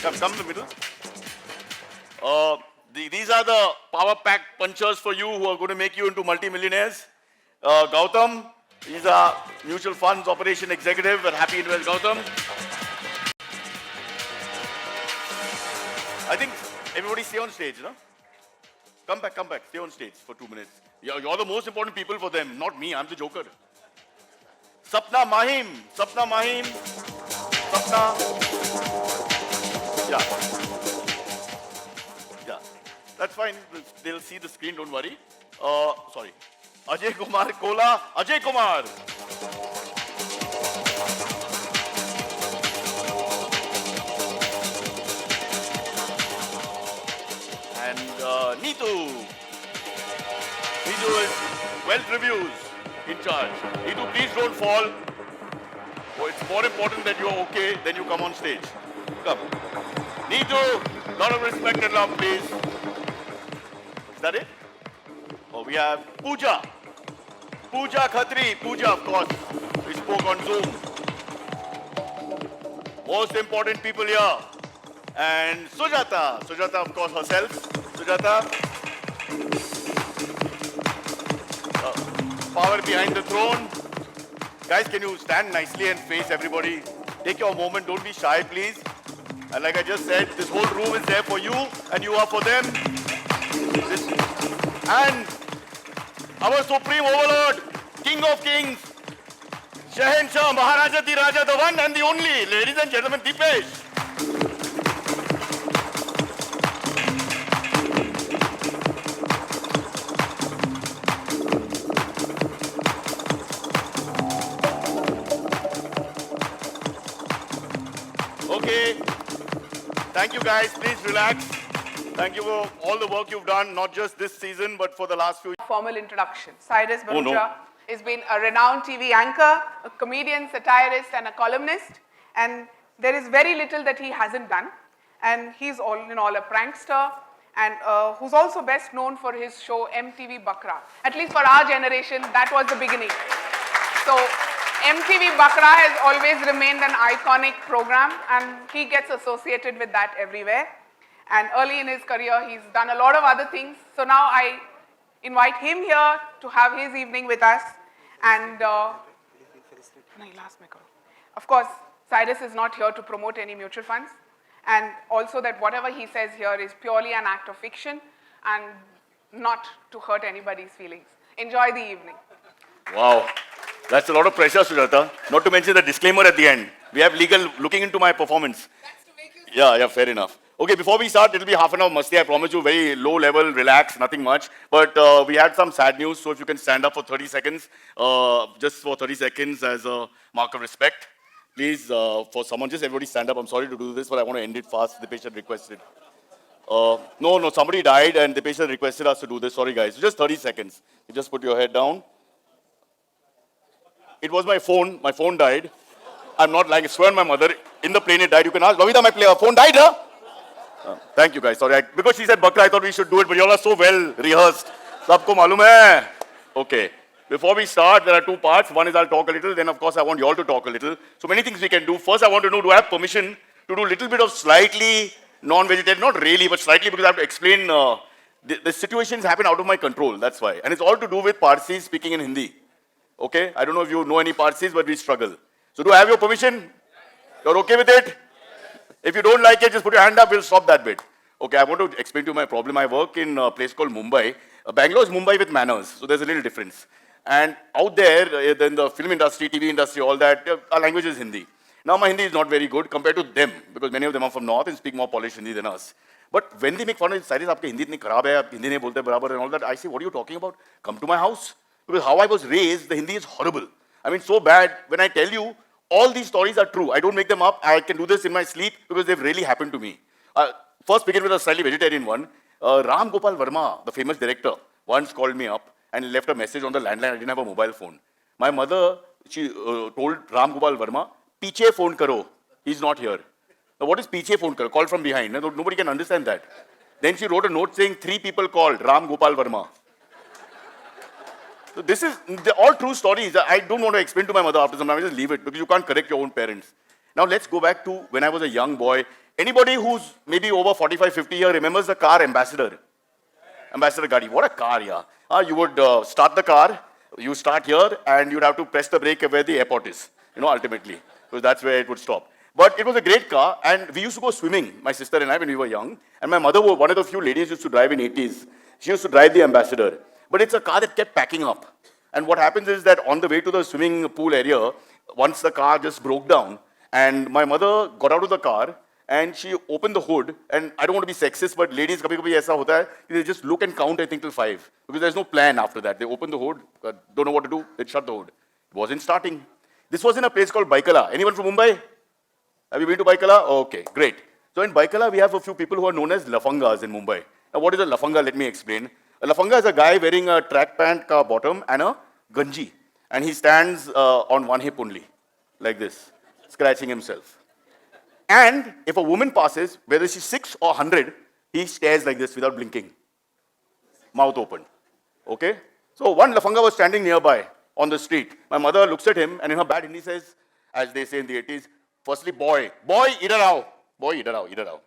Come in the middle. These are the power pack punchers for you who are going to make you into multi-millionaires. Gautam, he's a mutual funds operation executive at Happy Invest. Gautam. I think everybody stay on stage, no? Come back, stay on stage for 2 minutes. You're the most important people for them, not me, I'm the joker. Sapna Mahim. Yeah, that's fine, they'll see the screen, don't worry. Sorry. Ajay Kumar Kola, Ajay Kumar. And Neetu is Wealth Reviews in charge. Neetu, please don't fall. Oh, it's more important that you're okay than you come on stage. Come. Neetu, lot of respect and love, please. Is that it? Oh, we have Pooja. Pooja Khatri. Pooja, of course. We spoke on Zoom. Most important people here. And Sujata. Sujata, of course, herself. Sujata. Power behind the throne. Guys, can you stand nicely and face everybody? Take your moment, don't be shy, please. And like I just said, this whole room is there for you and you are for them. And our Supreme Overlord, King of Kings, Shahenshah, Maharaja the Raja, the one and the only, ladies and gentlemen, Deepesh. Okay, thank you guys, please relax. Thank you for all the work you've done, not just this season, but for the last few years. Formal introduction. Cyrus Oh, no. has been a renowned TV anchor, a comedian, satirist, and a columnist. And there is very little that he hasn't done. And he's all in all a prankster, and who's also best known for his show MTV Bakra. At least for our generation, that was the beginning. So MTV Bakra has always remained an iconic program, and he gets associated with that everywhere. And early in his career, he's done a lot of other things. So now I invite him here to have his evening with us. And of course, Cyrus is not here to promote any mutual funds. And also that whatever he says here is purely an act of fiction and not to hurt anybody's feelings. Enjoy the evening. Wow, that's a lot of pressure, Sujata. Not to mention the disclaimer at the end. We have legal looking into my performance. That's to make you Yeah, fair enough. Okay, before we start, it'll be half an hour masti. I promise you, very low level, relax, nothing much. But we had some sad news, so if you can stand up for 30 seconds, just for 30 seconds as a mark of respect. Please, for someone, just everybody stand up. I'm sorry to do this, but I want to end it fast. The patient requested. No, somebody died and the patient requested us to do this. Sorry, guys. Just 30 seconds. You just put your head down. It was my phone. My phone died. I'm not lying. I swear on my mother. In the plane, it died. You can ask, Lavita, my phone died, huh? Thank you, guys. Sorry. Because she said Bakra, I thought we should do it, but you all are so well rehearsed. Sabko malum hai. Okay. Before we start, there are two parts. One is I'll talk a little. Then, of course, I want you all to talk a little. So many things we can do. First, I want to know, do I have permission to do a little bit of slightly non-vegetarian? Not really, but slightly, because I have to explain the situations happen out of my control. That's why. And it's all to do with Parsis speaking in Hindi. Okay? I don't know if you know any Parsis, but we struggle. So do I have your permission? You're okay with it? If you don't like it, just put your hand up. We'll stop that bit. Okay, I want to explain to you my problem. I work in a place called Mumbai. Bangalore is Mumbai with manners. So there's a little difference. And out there, in the film industry, TV industry, all that, our language is Hindi. Now, my Hindi is not very good compared to them, because many of them are from North and speak more polished Hindi than us. But when they make fun of it, Cyrus, aapka Hindi itni kharab hai, aap Hindi nahi bolte barabar and all that, I say, what are you talking about? Come to my house. Because how I was raised, the Hindi is horrible. I mean, so bad. When I tell you, all these stories are true. I don't make them up. I can do this in my sleep because they've really happened to me. First, begin with a slightly vegetarian one. Ram Gopal Verma, the famous director, once called me up and left a message on the landline. I didn't have a mobile phone. My mother, she told Ram Gopal Verma, Piche phone karo. He's not here. Now, what is Piche phone karo? Call from behind. Nobody can understand that. Then she wrote a note saying 3 people called Ram Gopal Verma. So this is all true stories. I don't want to explain to my mother after some time. I just leave it because you can't correct your own parents. Now let's go back to when I was a young boy. Anybody who's maybe over 45, 50 years remembers the car Ambassador? Ambassador Gadi. What a car, yeah. You would start the car, you start here, and you'd have to press the brake where the airport is, ultimately. Because that's where it would stop. But it was a great car, and we used to go swimming, my sister and I, when we were young. And my mother was one of the few ladies who used to drive in 80s. She used to drive the Ambassador. But it's a car that kept packing up. And what happens is that on the way to the swimming pool area, once the car just broke down, and my mother got out of the car, and she opened the hood, and I don't want to be sexist, but ladies, kabhi aisa hota hai, they just look and count, I think, till 5. Because there's no plan after that. They open the hood, don't know what to do, they shut the hood. It wasn't starting. This was in a place called Baikala. Anyone from Mumbai? Have you been to Baikala? Okay, great. So in Baikala, we have a few people who are known as lafangas in Mumbai. Now, what is a lafanga? Let me explain. A lafanga is a guy wearing a track pant ka bottom and a ganji. And he stands on one hip only, like this, scratching himself. And if a woman passes, whether she's 6 or 100, he stares like this without blinking. Mouth open. Okay? So one lafanga was standing nearby on the street. My mother looks at him and in her bad Hindi says, as they say in the 80s, firstly, boy, idhar aao. Boy, idhar aao.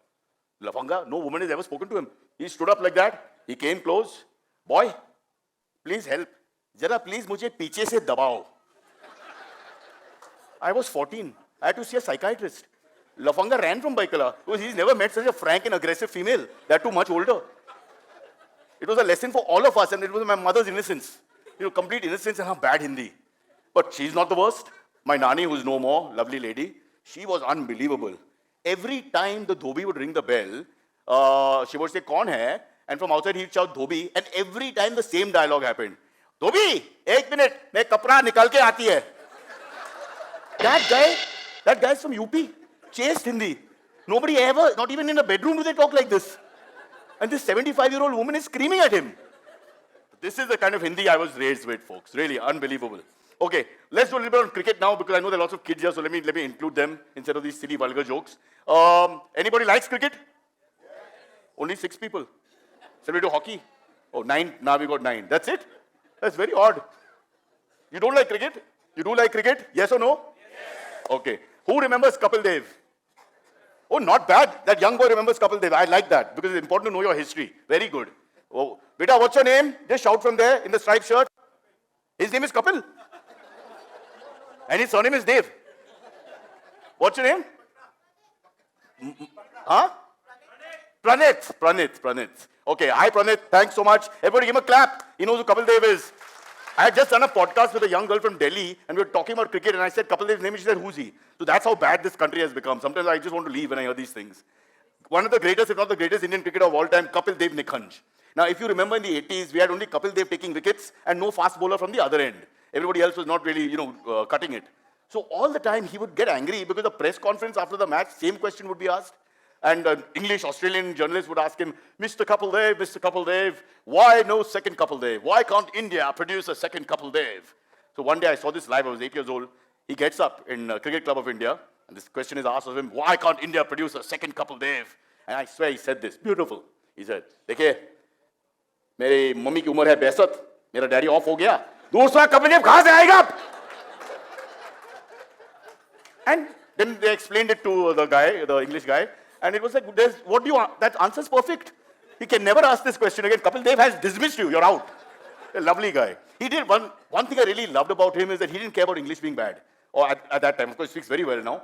Lafanga, no woman has ever spoken to him. He stood up like that. He came close. Boy, please help. Jara please mujhe piche se dabao. I was 14. I had to see a psychiatrist. Lafanga ran from Baikala because he's never met such a frank and aggressive female. That too much older. It was a lesson for all of us, and it was my mother's innocence. Complete innocence and her bad Hindi. But she's not the worst. My nani, who's no more, lovely lady, she was unbelievable. Every time the dhobi would ring the bell, she would say, "Kaun hai?" And from outside he'd shout "dhobi," and every time the same dialogue happened. "Dhobi, 1 minute, मैं कपड़ा निकाल के आती है." That guy's from UP, chased Hindi. Nobody ever, not even in a bedroom do they talk like this. And this 75-year-old woman is screaming at him. This is the kind of Hindi I was raised with, folks. Really unbelievable. Okay, let's do a little bit on cricket now because I know there are lots of kids here, so let me include them instead of these silly vulgar jokes. Anybody likes cricket? Only 6 people. Shall we do hockey? Oh, 9. Now we got 9. That's it? That's very odd. You don't like cricket? You do like cricket? Yes or no? Yes. Okay. Who remembers Kapil Dev? Oh, not bad. That young boy remembers Kapil Dev. I like that because it's important to know your history. Very good. Oh, beta, what's your name? Just shout from there in the striped shirt. His name is Kapil. And his surname is Dev. What's your name? Huh? Pranit. Okay, hi Pranit. Thanks so much. Everybody give him a clap. He knows who Kapil Dev is. I had just done a podcast with a young girl from Delhi and we were talking about cricket and I said Kapil Dev's name and she said, "Who's he?" So that's how bad this country has become. Sometimes I just want to leave when I hear these things. One of the greatest, if not the greatest Indian cricketer of all time, Kapil Dev Nikhanj. Now, if you remember in the 80s, we had only Kapil Dev taking wickets and no fast bowler from the other end. Everybody else was not really, cutting it. So all the time he would get angry because the press conference after the match, same question would be asked. And English, Australian journalists would ask him, Mr. Kapil Dev, why no second Kapil Dev? Why can't India produce a second Kapil Dev? So one day I saw this live, I was 8 years old. He gets up in Cricket Club of India, and this question is asked of him, why can't India produce a second Kapil Dev? And I swear he said this, beautiful. He said, देखिए, मेरी mummy की उम्र है 62, मेरा daddy of हो गया, दूसरा कपिल देव कहाँ से आएगा? And then they explained it to the guy, the English guy, and it was like, that answer's perfect. He can never ask this question again. Kapil Dev has dismissed you, you're out. A lovely guy. He did one thing I really loved about him is that he didn't care about English being bad. Or at that time, of course, he speaks very well now.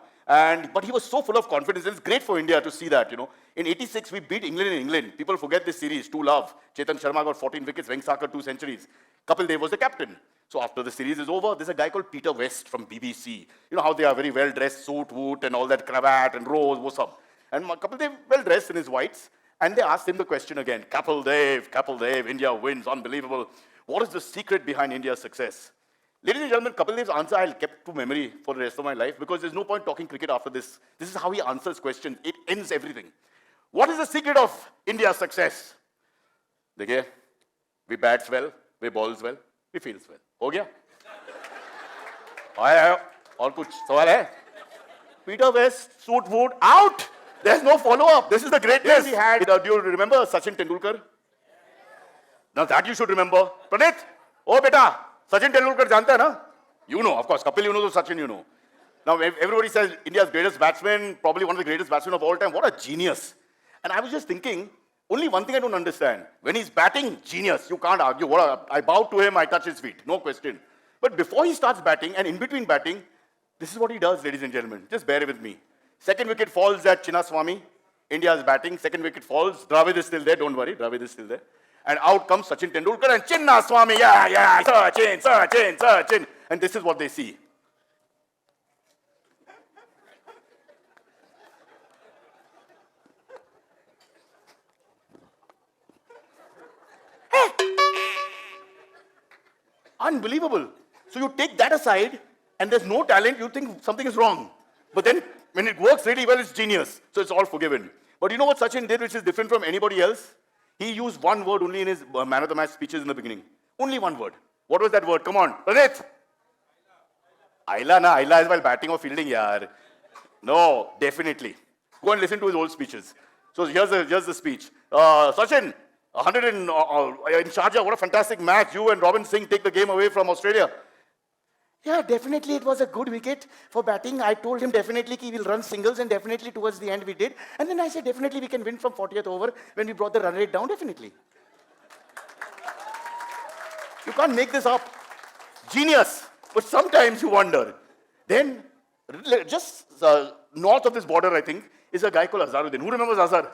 But he was so full of confidence. It's great for India to see that, In 86, we beat England in England. People forget this series, 2-love. Chetan Sharma got 14 wickets, Venksakkar 2 centuries. Kapil Dev was the captain. So after the series is over, there's a guy called Peter West from BBC. You know how they are very well-dressed, suit, woot, and all that cravat and rose, what's up. And Kapil Dev, well-dressed in his whites. And they asked him the question again. Kapil Dev, India wins, unbelievable. What is the secret behind India's success? Ladies and gentlemen, Kapil Dev's answer I'll keep to memory for the rest of my life because there's no point talking cricket after this. This is how he answers questions. It ends everything. What is the secret of India's success? देखिए, we bats well, we bowls well, we fields well. हो गया? आया और कुछ सवाल है? Peter West, suit wood, out! There's no follow-up. This is the greatness he had. Do you remember Sachin Tendulkar? Now that you should remember. Pranit, oh beta, Sachin Tendulkar janta hai na? You know, of course. Kapil, you know, so Sachin, you know. Now everybody says India's greatest batsman, probably one of the greatest batsmen of all time. What a genius. And I was just thinking, only one thing I don't understand. When he's batting, genius. You can't argue. I bow to him, I touch his feet. No question. But before he starts batting and in between batting, this is what he does, ladies and gentlemen. Just bear with me. Second wicket falls at Chinnaswamy. India is batting. Second wicket falls. Dravid is still there. Don't worry. Dravid is still there. And out comes Sachin Tendulkar and Chinnaswamy. Yeah, Sachin. And this is what they see. Unbelievable. So you take that aside and there's no talent, you think something is wrong. But then when it works really well, it's genius. So it's all forgiven. But you know what Sachin did which is different from anybody else? He used one word only in his man of the match speeches in the beginning. Only one word. What was that word? Come on. Pranit. Aila is while batting or fielding, yaar. No, definitely. Go and listen to his old speeches. So here's the speech. Sachin, 100 in Sharjah, what a fantastic match. You and Robin Singh take the game away from Australia. Yeah, definitely it was a good wicket for batting. I told him definitely he will run singles and definitely towards the end we did. And then I said definitely we can win from 40th over when we brought the run rate down, definitely. You can't make this up. Genius. But sometimes you wonder. Then Just north of this border, I think, is a guy called Azharuddin. Who remembers Azhar?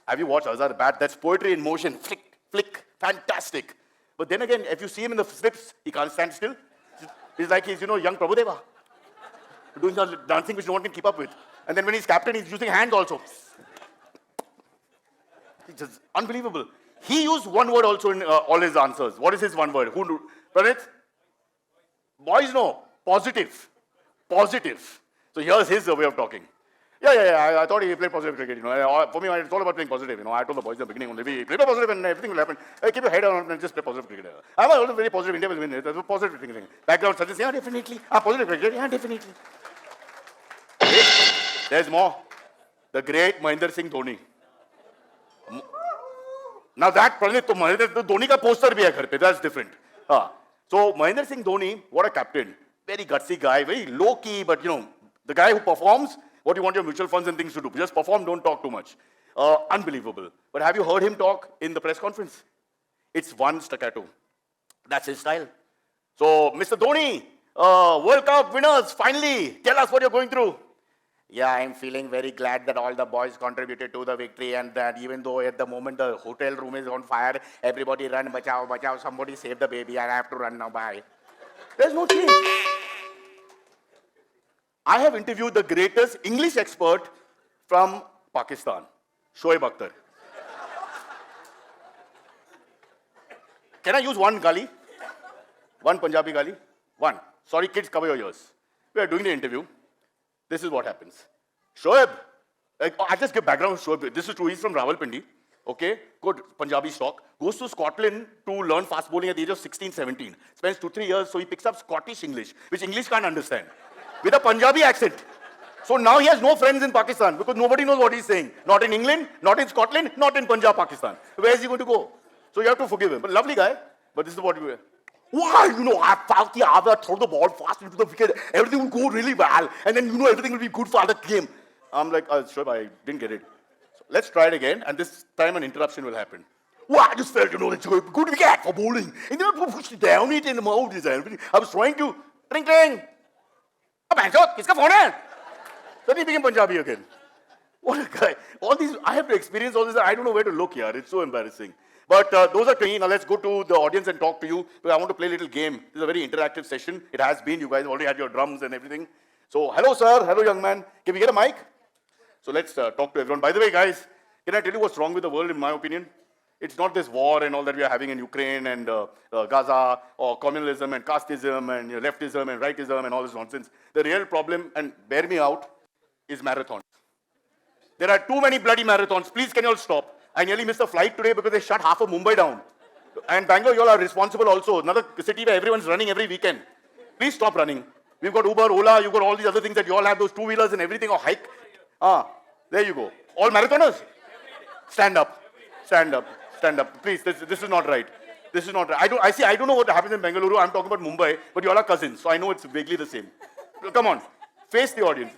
Have you watched Azhar? Bat, that's poetry in motion. Flick, flick, fantastic. But then again, if you see him in the slips, he can't stand still. He's like he's, young Prabhudeva. Doing some dancing which no one can keep up with. And then when he's captain, he's using hands also. It's just unbelievable. He used one word also in all his answers. What is his one word? Who? Pranit? Boys know. Positive. Positive. So here's his way of talking. Yeah. I thought he played positive cricket. For me, it's all about playing positive. I told the boys in the beginning only, play positive and everything will happen. Keep your head down and just play positive cricket. I'm also very positive. India will win. That's a positive thing. Background suggests, yeah, definitely. Positive cricket, yeah, definitely. There's more. The great Mahendra Singh Dhoni. Now that, Mahendra Dhoni ka poster bhi hai ghar pe. That's different. So Mahendra Singh Dhoni, what a captain. Very gutsy guy, very low key, but the guy who performs what you want your mutual funds and things to do. Just perform, don't talk too much. Unbelievable. But have you heard him talk in the press conference? It's one staccato. That's his style. So, Mr. Dhoni, World Cup winners, finally, tell us what you're going through. Yeah, I'm feeling very glad that all the boys contributed to the victory and that even though at the moment the hotel room is on fire, everybody run, bachao, bachao, somebody save the baby, and I have to run now, bye. There's no change. I have interviewed the greatest English expert from Pakistan, Shoaib Akhtar. Can I use one gali? One Punjabi gali? One. Sorry, kids, cover your ears. We are doing the interview. This is what happens. Shoaib, I just give background of Shoaib. This is true. He's from Rawalpindi. Okay, good Punjabi stock. Goes to Scotland to learn fast bowling at the age of 16, 17. Spends 2-3 years, so he picks up Scottish English, which English can't understand, with a Punjabi accent. So now he has no friends in Pakistan because nobody knows what he's saying. Not in England, not in Scotland, not in Punjab, Pakistan. Where is he going to go? So you have to forgive him. But lovely guy. But this is what we were. Why? I felt the other, throw the ball fast into the wicket. Everything will go really well. And then, everything will be good for the game. I'm like, sure, I didn't get it. So let's try it again. And this time an interruption will happen. Well, I just felt, it's a good wicket for bowling. And then I pushed it down, it in the mouth. I was trying to, ring, ring. Kiska phone hai? Then he became Punjabi again. What a guy. All these, I have to experience all this. I don't know where to look here. It's so embarrassing. But those are clean. Now let's go to the audience and talk to you. Because I want to play a little game. This is a very interactive session. It has been. You guys already had your drums and everything. So, hello, sir. Hello, young man. Can we get a mic? So let's talk to everyone. By the way, guys, can I tell you what's wrong with the world, in my opinion? It's not this war and all that we are having in Ukraine and Gaza or communalism and casteism and leftism and rightism and all this nonsense. The real problem, and bear me out, is marathons. There are too many bloody marathons. Please, can you all stop? I nearly missed a flight today because they shut half of Mumbai down. And Bangalore, you all are responsible also. Another city where everyone's running every weekend. Please stop running. We've got Uber, Ola, you've got all these other things that you all have, those two-wheelers and everything, or hike. There you go. All marathoners? Stand up. Stand up. Stand up. Please, this is not right. This is not right. I don't know what happens in Bengaluru. I'm talking about Mumbai, but you all are cousins, so I know it's vaguely the same. Come on. Face the audience.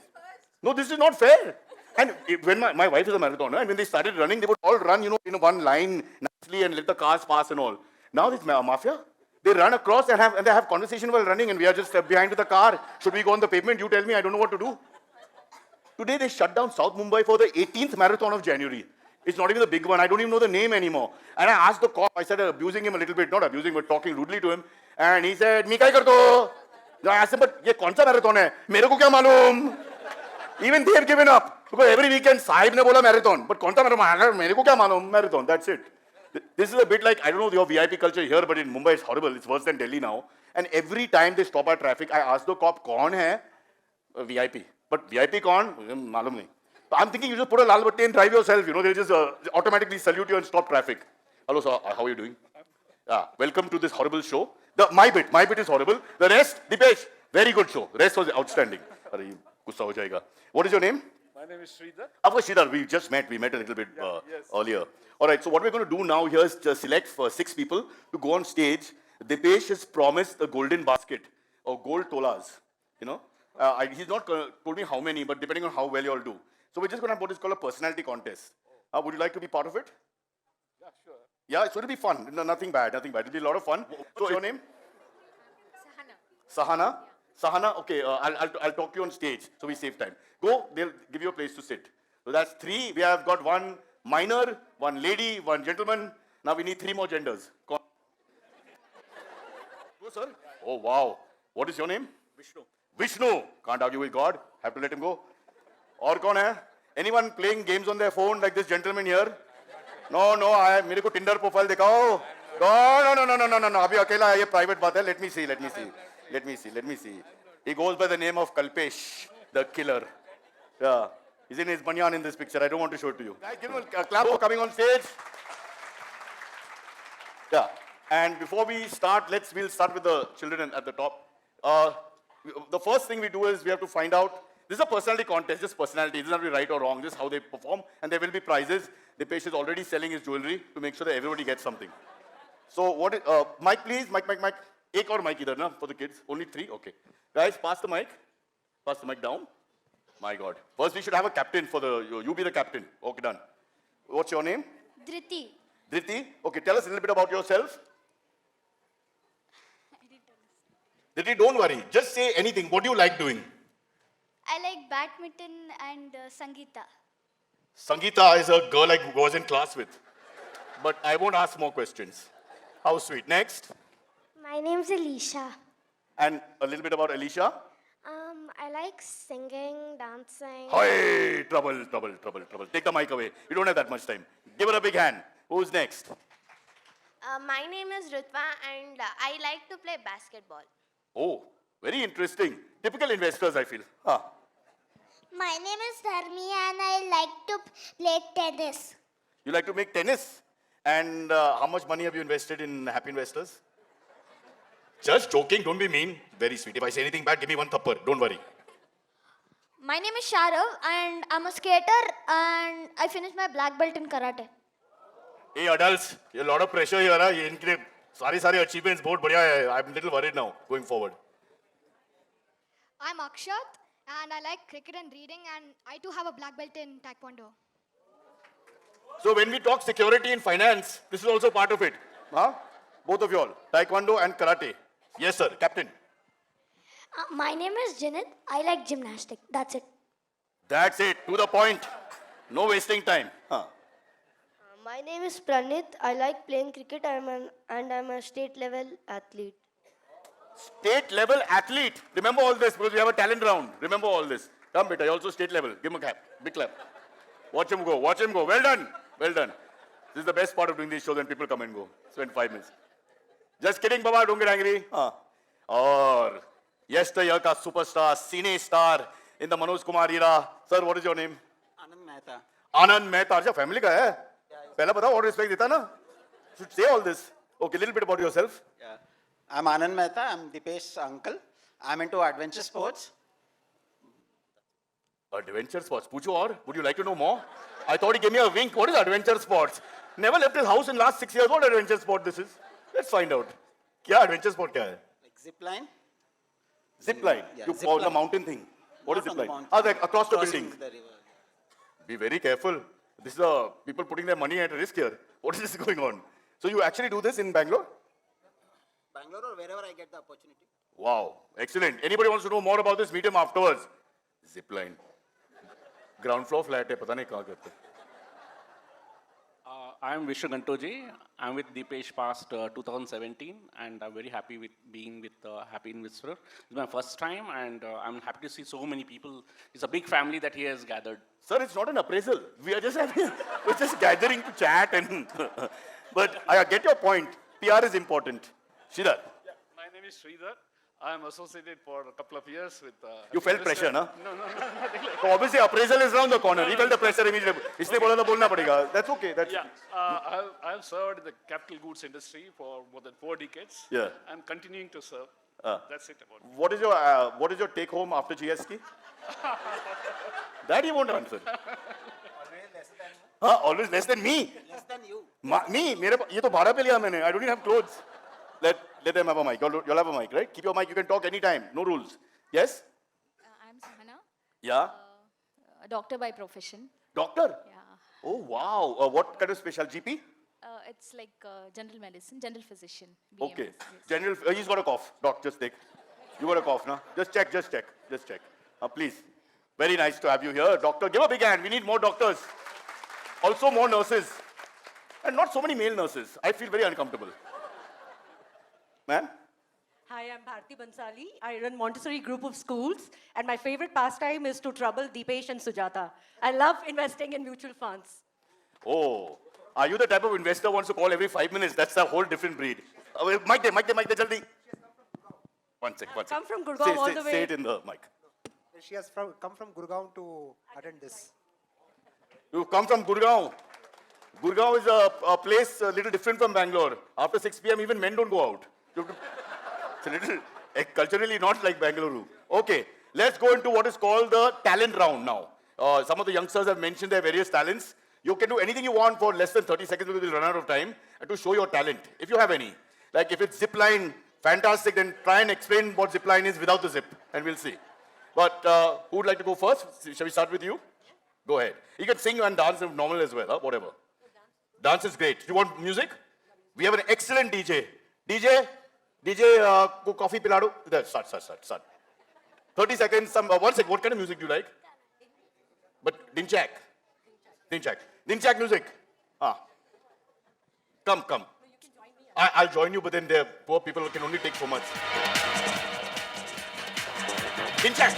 No, this is not fair. And when my wife is a marathoner, and when they started running, they would all run, in one line nicely and let the cars pass and all. Now this mafia, they run across and they have conversation while running, and we are just behind with the car. Should we go on the pavement? You tell me. I don't know what to do. Today they shut down South Mumbai for the 18th marathon of January. It's not even the big one. I don't even know the name anymore. And I asked the cop. I started abusing him a little bit, not abusing, but talking rudely to him. And he said, "Me kai karto?" I asked him, "But ye kaun sa marathon hai? Mere ko kya malum?" Even they have given up. Because every weekend, Sahib ne bola marathon. But kaun sa marathon? Mere ko kya malum? Marathon. That's it. This is a bit like, I don't know your VIP culture here, but in Mumbai it's horrible. It's worse than Delhi now. And every time they stop our traffic, I ask the cop, kaun hai? VIP. But VIP kaun? Malum nahi. So I'm thinking you just put a lal batti and drive yourself. They'll just automatically salute you and stop traffic. Hello sir, how are you doing? Welcome to this horrible show. My bit is horrible. The rest, Deepesh, very good show. The rest was outstanding. What is your name? My name is Sridhar. Of course, Sridhar, we just met. We met a little bit earlier. All right, so what we're going to do now here is just select 6 people to go on stage. Deepesh has promised a golden basket or gold tolas. He's not told me how many, but depending on how well you all do. So we're just going to have what is called a personality contest. Would you like to be part of it? Yeah, sure. Yeah, so it'll be fun. No, nothing bad. It'll be a lot of fun. So your name? Sahana. Sahana? Sahana, okay, I'll talk to you on stage, so we save time. Go, they'll give you a place to sit. So that's 3. We have got 1 minor, 1 lady, 1 gentleman. Now we need 3 more genders. Go sir. Oh, wow. What is your name? Vishnu. Vishnu. Can't argue with God. Have to let him go. Aur kaun hai? Anyone playing games on their phone like this gentleman here? No, मेरे को Tinder profile दिखाओ. No. अभी अकेला है, ये private बात है. Let me see. He goes by the name of Kalpesh, the killer. Yeah. He's in his banyan in this picture. I don't want to show it to you. Guys, give him a clap for coming on stage. Yeah. And before we start, we'll start with the children at the top. The first thing we do is we have to find out. This is a personality contest, just personality. It doesn't have to be right or wrong, just how they perform. And there will be prizes. Deepesh is already selling his jewelry to make sure that everybody gets something. So mic please, mic. Ek aur mic idhar na, for the kids. Only 3, okay. Guys, pass the mic. Pass the mic down. My God. First we should have a captain for you be the captain. Okay, done. What's your name? Dhriti. Dhriti? Okay, tell us a little bit about yourself. Dhriti, don't worry. Just say anything. What do you like doing? I like badminton and Sangeeta. Sangeeta is a girl I was in class with. But I won't ask more questions. How sweet. Next. My name's Alicia. And a little bit about Alicia. I like singing, dancing. Hey, trouble. Take the mic away. You don't have that much time. Give her a big hand. Who's next? My name is Ritva and I like to play basketball. Oh, very interesting. Typical investors, I feel. My name is Dharmi and I like to play tennis. You like to make tennis? And how much money have you invested in Happy Investors? Just joking, don't be mean. Very sweet. If I say anything bad, give me 1 thappar. Don't worry. My name is Sharav and I'm a skater and I finished my black belt in karate. Hey adults, a lot of pressure here. ये इनके सारे achievements बहुत बढ़िया है. I'm a little worried now going forward. I'm Akshat and I like cricket and reading and I too have a black belt in Taekwondo. So when we talk security in finance, this is also part of it. Huh? Both of you all. Taekwondo and karate. Yes sir, captain. My name is Janit. I like gymnastics. That's it. That's it. To the point. No wasting time. My name is Pranit. I like playing cricket and I'm a state level athlete. State level athlete. Remember all this because we have a talent round. Remember all this. Come beta, you're also state level. Give him a clap. Big clap. Watch him go. Well done. This is the best part of doing these shows when people come and go. Spend 5 minutes. Just kidding, Baba. Don't get angry. Or yesteryear ka superstar, cine star in the Manoj Kumar era. Sir, what is your name? Anand Mehta. Acha, family ka hai? Pehla batao, what respect deta na? Should say all this. Okay, little bit about yourself. Yeah. I'm Anand Mehta. I'm Deepesh's uncle. I'm into adventure sports. Adventure sports. Pucho aur? Would you like to know more? I thought he gave me a wink. What is adventure sports? Never left his house in last 6 years. What adventure sport this is? Let's find out. Kya adventure sport kya hai? Like zip line. Zip line. Yeah, You zip call the line. mountain thing. What Not is zip on the line? mountain. Like across the Crossing building. the river. Be very careful. This is people putting their money at risk here. What is this going on? So you actually do this in Bangalore? Bangalore or wherever I get the opportunity. Wow, excellent. Anybody wants to know more about this? Meet him afterwards. Zip line. Ground floor flat hai, pata nahi kahan karte. I'm Vishnu Gantoji. I'm with Deepesh past 2017 and I'm very happy with being with Happy Investor. It's my first time and I'm happy to see so many people. It's a big family that he has gathered. Sir, it's not an appraisal. We're just gathering to chat and but I get your point. PR is important. Sridhar. Yeah, my name is Sridhar. I'm associated for a couple of years with... You felt pressure, no? No, nothing like So obviously appraisal is around the corner. He felt the pressure immediately. इसलिए बोला था बोलना पड़ेगा. That's okay. I've served in the capital goods industry for more than 4 decades. Yeah. I'm continuing to serve. That's it about me. What is your take home after GST? That he won't answer. Always less than me. Less than you. Me? ये तो भाड़ा पे लिया मैंने. I don't even have clothes. Let them have a mic. You'll have a mic, right? Keep your mic. You can talk anytime. No rules. Yes? I'm Sahana, Yeah. a doctor by profession. Doctor? Yeah. Oh, wow. What kind of special? GP? It's like general medicine, general physician. Okay. BMS, yes. General, he's got a cough. Doc, just take. You got a cough, no? Just check. Please. Very nice to have you here. Doctor, give a big hand. We need more doctors. Also more nurses. And not so many male nurses. I feel very uncomfortable. Ma'am? Hi, I'm Bharti Bansali. I run Montessori group of schools, and my favorite pastime is to trouble Deepesh and Sujata. I love investing in mutual funds. Oh, are you the type of investor who wants to call every 5 minutes? That's a whole different breed. Mic there, jaldi. One sec. Come from Gurgaon all the way. Say it in the mic. She has come from Gurgaon to attend this. You come from Gurgaon. Gurgaon is a place a little different from Bangalore. After 6 p.m., even men don't go out. It's a little culturally not like Bangalore. Okay, let's go into what is called the talent round now. Some of the youngsters have mentioned their various talents. You can do anything you want for less than 30 seconds because we'll run out of time to show your talent, if you have any. Like if it's zip line, fantastic, then try and explain what zip line is without the zip, and we'll see. But who would like to go first? Shall we start with you? Go ahead. You can sing and dance normal as well, whatever. Dance is great. You want music? We have an excellent DJ. DJ, को coffee पिला दो. There, start. 30 seconds. 1 second. What kind of music do you like? But Dinchak music. Come. I'll join you, but then there poor people can only take so much. Dinchak.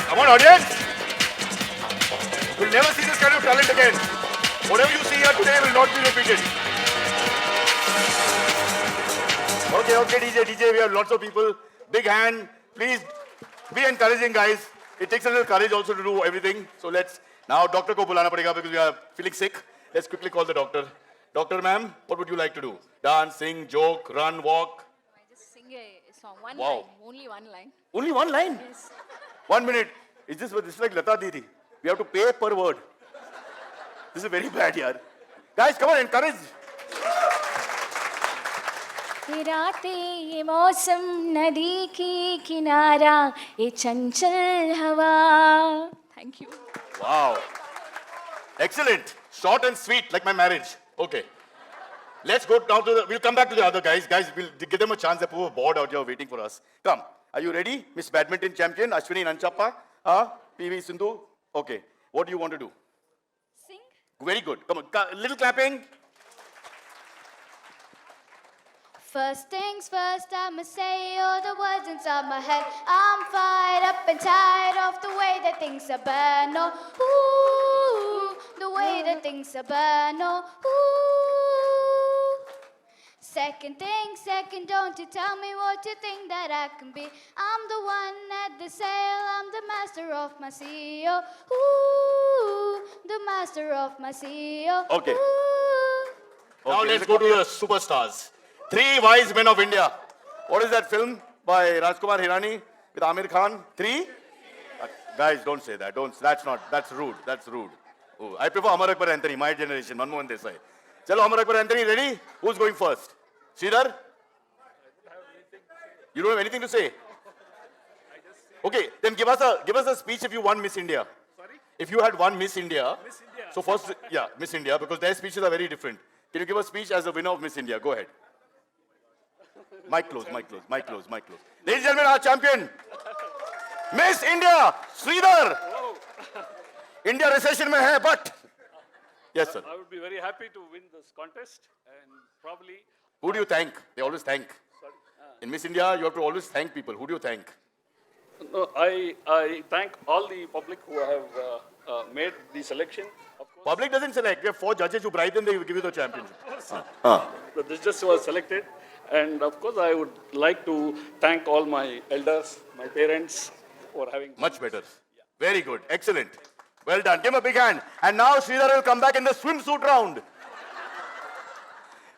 Come on, audience. You'll never see this kind of talent again. Whatever you see here today will not be repeated. Okay, DJ, we have lots of people. Big hand. Please be encouraging, guys. It takes a little courage also to do everything. So let's, now doctor ko bulana padega because we are feeling sick. Let's quickly call the doctor. Doctor, ma'am, what would you like to do? Dance, sing, joke, run, walk? I just sing a song, one Wow. line, only one line. Only one line? Yes. 1 minute. This is like Lata Didi. We have to pay per word. This is very bad, yaar. Guys, come on, encourage. रातें ये मौसम नदी की किनारा ये चंचल हवा. Thank you. Wow. Excellent. Short and sweet, like my marriage. Okay. Let's go down to we'll come back to the other guys. Guys, we'll give them a chance. They're poor bored out here waiting for us. Come. Are you ready? Miss Badminton Champion, Ashwini Nanchappa. PV Sindhu. Okay. What do you want to do? Sing. Very good. Come on. Little clapping. First things first, I'ma say all the words inside my head. I'm fired up and tired of the way that things are bad. Oh, ooh, the way that things are bad. Oh, ooh. Second thing, second, don't you tell me what you think that I can be. I'm the one at the sail, I'm the master of my CEO. Ooh, the master of my CEO. Okay. Ooh. Now let's go to the superstars. 3 Wise Men of India. What is that film by Rajkumar Hirani with Amir Khan? 3? Guys, don't say that. That's rude. Oh, I prefer Amar Akbar Anthony, my generation. Manmohan Desai. Chalo, Amar Akbar Anthony, ready? Who's going first? Sridhar? You don't have anything to say? Okay, then give us a speech if you won Miss India. Sorry? If you had won Miss India. Miss India. So first, yeah, Miss India, because their speeches are very different. Can you give a speech as the winner of Miss India? Go ahead. Mic close. Ladies and gentlemen, our champion, Miss India, Sridhar. India recession mein hai, but. Yes, sir. I would be very happy to win this contest and probably. Who do you thank? They always thank. Sorry. In Miss India, you have to always thank people. Who do you thank? No, I thank all the public who have made the selection. Of course. Public doesn't select. We have 4 judges who bribe them, they will give you the championship. But this just was selected. And of course, I would like to thank all my elders, my parents for having. Much better. Very good. Excellent. Well done. Give him a big hand. And now Sridhar will come back in the swimsuit round.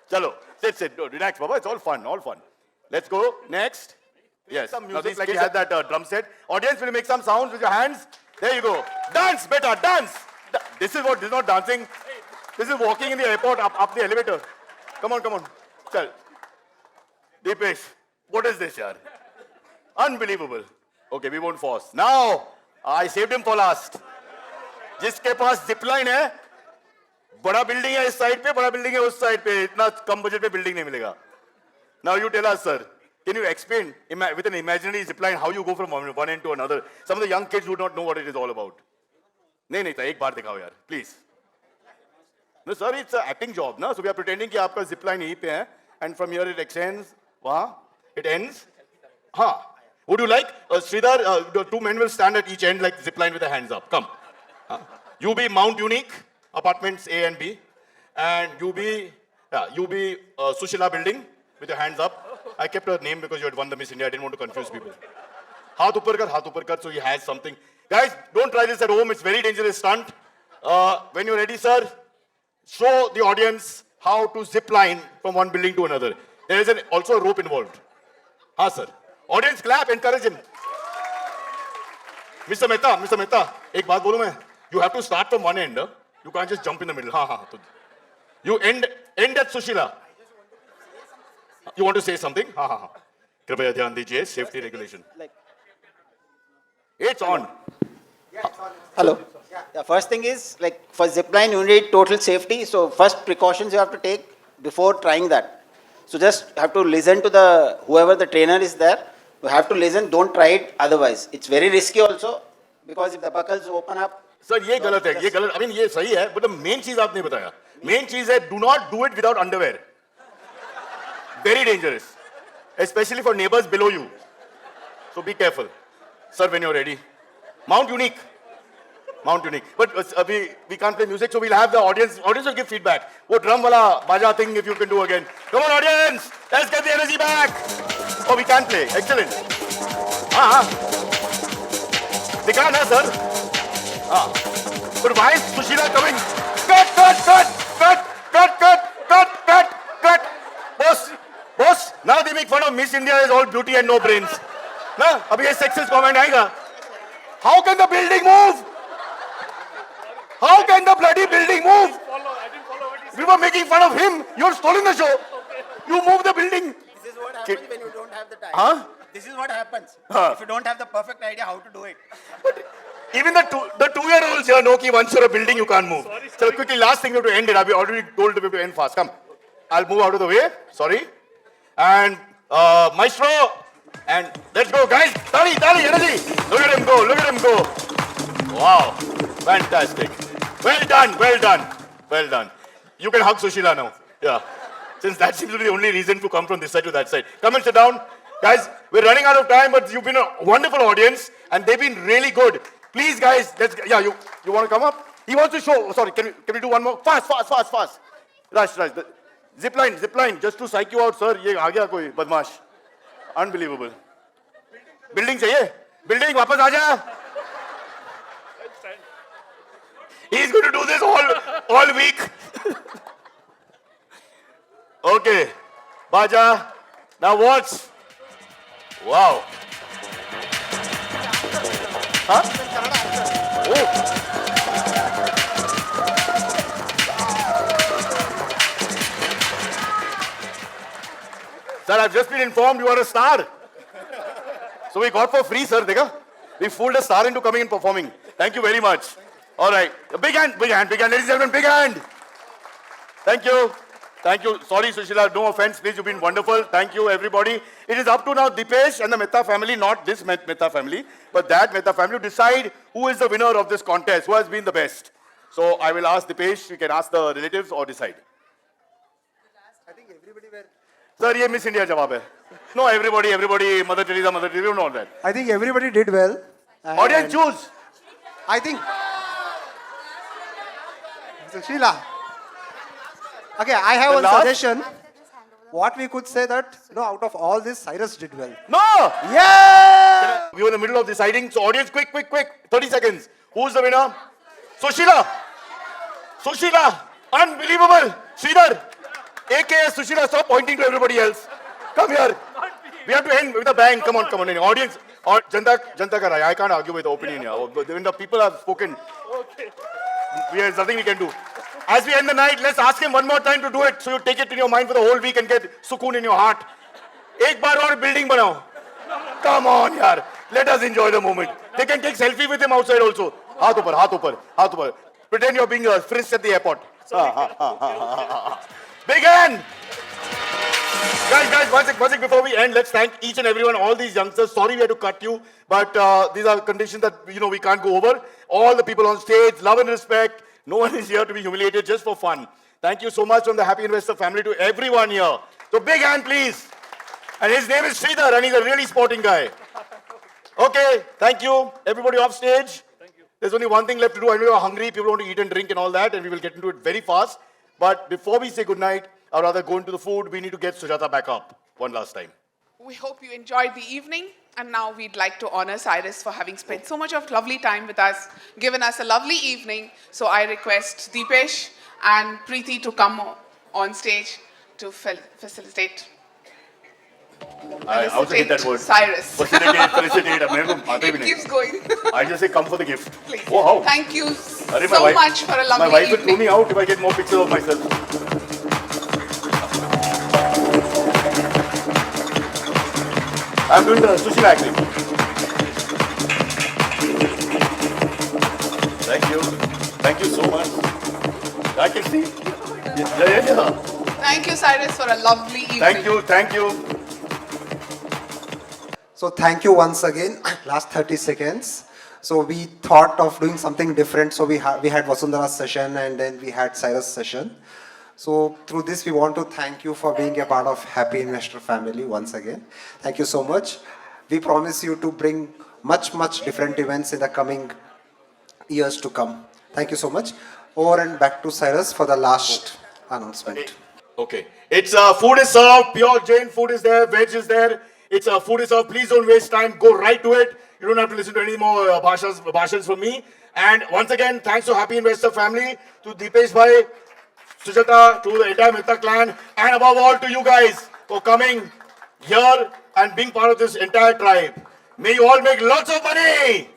Chalo. Sit. No, relax, Baba. It's all fun. Let's go. Next. Yes. Some music like you had that drum set. Audience, will you make some sounds with your hands? There you go. Dance, beta, dance. This is not dancing. This is walking in the airport up the elevator. Come on. Chal. Deepesh, what is this, yaar? Unbelievable. Okay, we won't force. Now, I saved him for last. जिसके पास zipline है, बड़ा building है इस side पे, बड़ा building है उस side पे, इतना कम budget पे building नहीं मिलेगा. Now you tell us, sir. Can you explain with an imaginary zipline how you go from one end to another? Some of the young kids do not know what it is all about. नहीं था एक बार दिखाओ यार, please. No sir, it's an acting job, na? So we are pretending कि आपका zipline यहीं पे है, and from here it extends, वहाँ, it ends. हाँ. Would you like, Sridhar, the two men will stand at each end like zipline with their hands up. Come. You be Mount Unique, apartments A and B, and you be Sushila building with your hands up. I kept her name because you had won the Miss India. I didn't want to confuse people. Haath upar kar, so he has something. Guys, don't try this at home. It's very dangerous stunt. When you're ready, sir, show the audience how to zip line from one building to another. There is also a rope involved. Haan, sir. Audience clap, encourage him. Mr. Mehta, ek baat bolu main. You have to start from one end. You can't just jump in the middle. You end at Sushila. You want to say something? Kripaya dhyan dijiye, safety regulation. It's on. Hello. The first thing is, like, for zipline, you need total safety. So first precautions you have to take before trying that. So just have to listen to whoever the trainer is there. You have to listen. Don't try it otherwise. It's very risky also because if the buckles open up. Sir, ये गलत है. ये गलत. I mean, ये सही है. But the main चीज आपने बताया. Main चीज है, do not do it without underwear. Very dangerous, especially for neighbors below you. So be careful, sir. When you're ready, Mount Unique. But we can't play music, so we'll have the audience. Audience will give feedback. Wo drum wala baja thing, if you can do again. Come on, audience. Let's get the energy back. Oh, we can't play. Excellent. Dikha na, sir. But why is Sushila coming? Cut. Boss, now they make fun of Miss India is all beauty and no brains. Na, abhi ye sexist comment aayega. How can the building move? How can the bloody building move? We were making fun of him. You're stolen the show. You move the building. This is what happens when you don't have the time. This is what happens if you don't have the perfect idea how to do it. But even the 2-year-olds here know that once you're a building, you can't move. So quickly, last thing we have to end it. I've already told the people to end fast. Come. I'll move out of the way. Sorry. And Maestro. And let's go, guys. Tali, energy. Look at him go. Wow. Fantastic. Well done. You can hug Sushila now. Yeah. Since that seems to be the only reason to come from this side to that side. Come and sit down. Guys, we're running out of time, but you've been a wonderful audience, and they've been really good. Please, guys, you want to come up? He wants to show. Sorry, can we do one more? Fast. Rush. Zipline, just to psych you out, sir. Ye aa gaya koi badmash. Unbelievable. Building chahiye? Building, wapas aa ja. He's going to do this all week. Okay. Baja. Now watch. Wow. Huh? Oh. Sir, I've just been informed you are a star. So we got for free, sir. Dekha? We fooled a star into coming and performing. Thank you very much. All right. A big hand. Ladies and gentlemen, big hand. Thank you. Sorry, Sushila, no offense, please. You've been wonderful. Thank you, everybody. It is up to now Deepesh and the Mehta family, not this Mehta family, but that Mehta family, to decide who is the winner of this contest, who has been the best. So I will ask Deepesh, you can ask the relatives or decide. I think everybody were... Sir, ये Miss India जवाब है. No, everybody, Mother Teresa, you don't know that. I think everybody did well. Audience choose. I think... Sheila. Okay, I have one suggestion. What we could say that, out of all this, Cyrus did well. No! Yeah! We were in the middle of deciding, so audience, quick. 30 seconds. Who's the winner? Sushila. Unbelievable. Sridhar. AKA Sushila, stop pointing to everybody else. Come here. We have to end with a bang. Come on. Audience, Janta ka rai. I can't argue with the opinion here. When the people have spoken, there's nothing we can do. As we end the night, let's ask him one more time to do it, so you take it in your mind for the whole week and get sukoon in your heart. Ek baar aur building banao. Come on, yaar. Let us enjoy the moment. They can take selfie with him outside also. Haath upar, haath upar, haath upar. Pretend you're being frisked at the airport. Big hand! Guys, one sec before we end, let's thank each and everyone, all these youngsters. Sorry we had to cut you, but these are conditions that we can't go over. All the people on stage, love and respect. No one is here to be humiliated, just for fun. Thank you so much from the Happy Investor family to everyone here. So big hand, please. And his name is Sridhar, and he's a really sporting guy. Okay, thank you. Everybody off stage. Thank you. There's only one thing left to do. I know you're hungry, people want to eat and drink and all that, and we will get into it very fast. But before we say goodnight, or rather go into the food, we need to get Sujata back up one last time. We hope you enjoyed the evening, and now we'd like to honor Cyrus for having spent so much of lovely time with us, given us a lovely evening. So I request Deepesh and Preeti to come on stage to facilitate. I also hate that word. Cyrus. Facilitate. It keeps going. I just say come for the gift. Please. Oh, how? Thank you Arey, so much for a lovely My wife will evening. throw me out if I get more pictures of myself. I'm doing the sushi acting. Thank you. Thank you so much. I can see. Yeah. Thank you, Cyrus, for a lovely evening. Thank you. So thank you once again. Last 30 seconds. So we thought of doing something different. So we had Vasundhara's session and then we had Cyrus' session. So through this, we want to thank you for being a part of Happy Investor family once again. Thank you so much. We promise you to bring much different events in the coming years to come. Thank you so much. Over and back to Cyrus for the last announcement. Okay. It's food is served. Pure Jain food is there. Veg is there. It's food is served. Please don't waste time. Go right to it. You don't have to listen to any more bhashans from me. And once again, thanks to Happy Investor family, to Deepesh bhai, Sujata, to the entire Mehta clan, and above all to you guys for coming here and being part of this entire tribe. May you all make lots of money.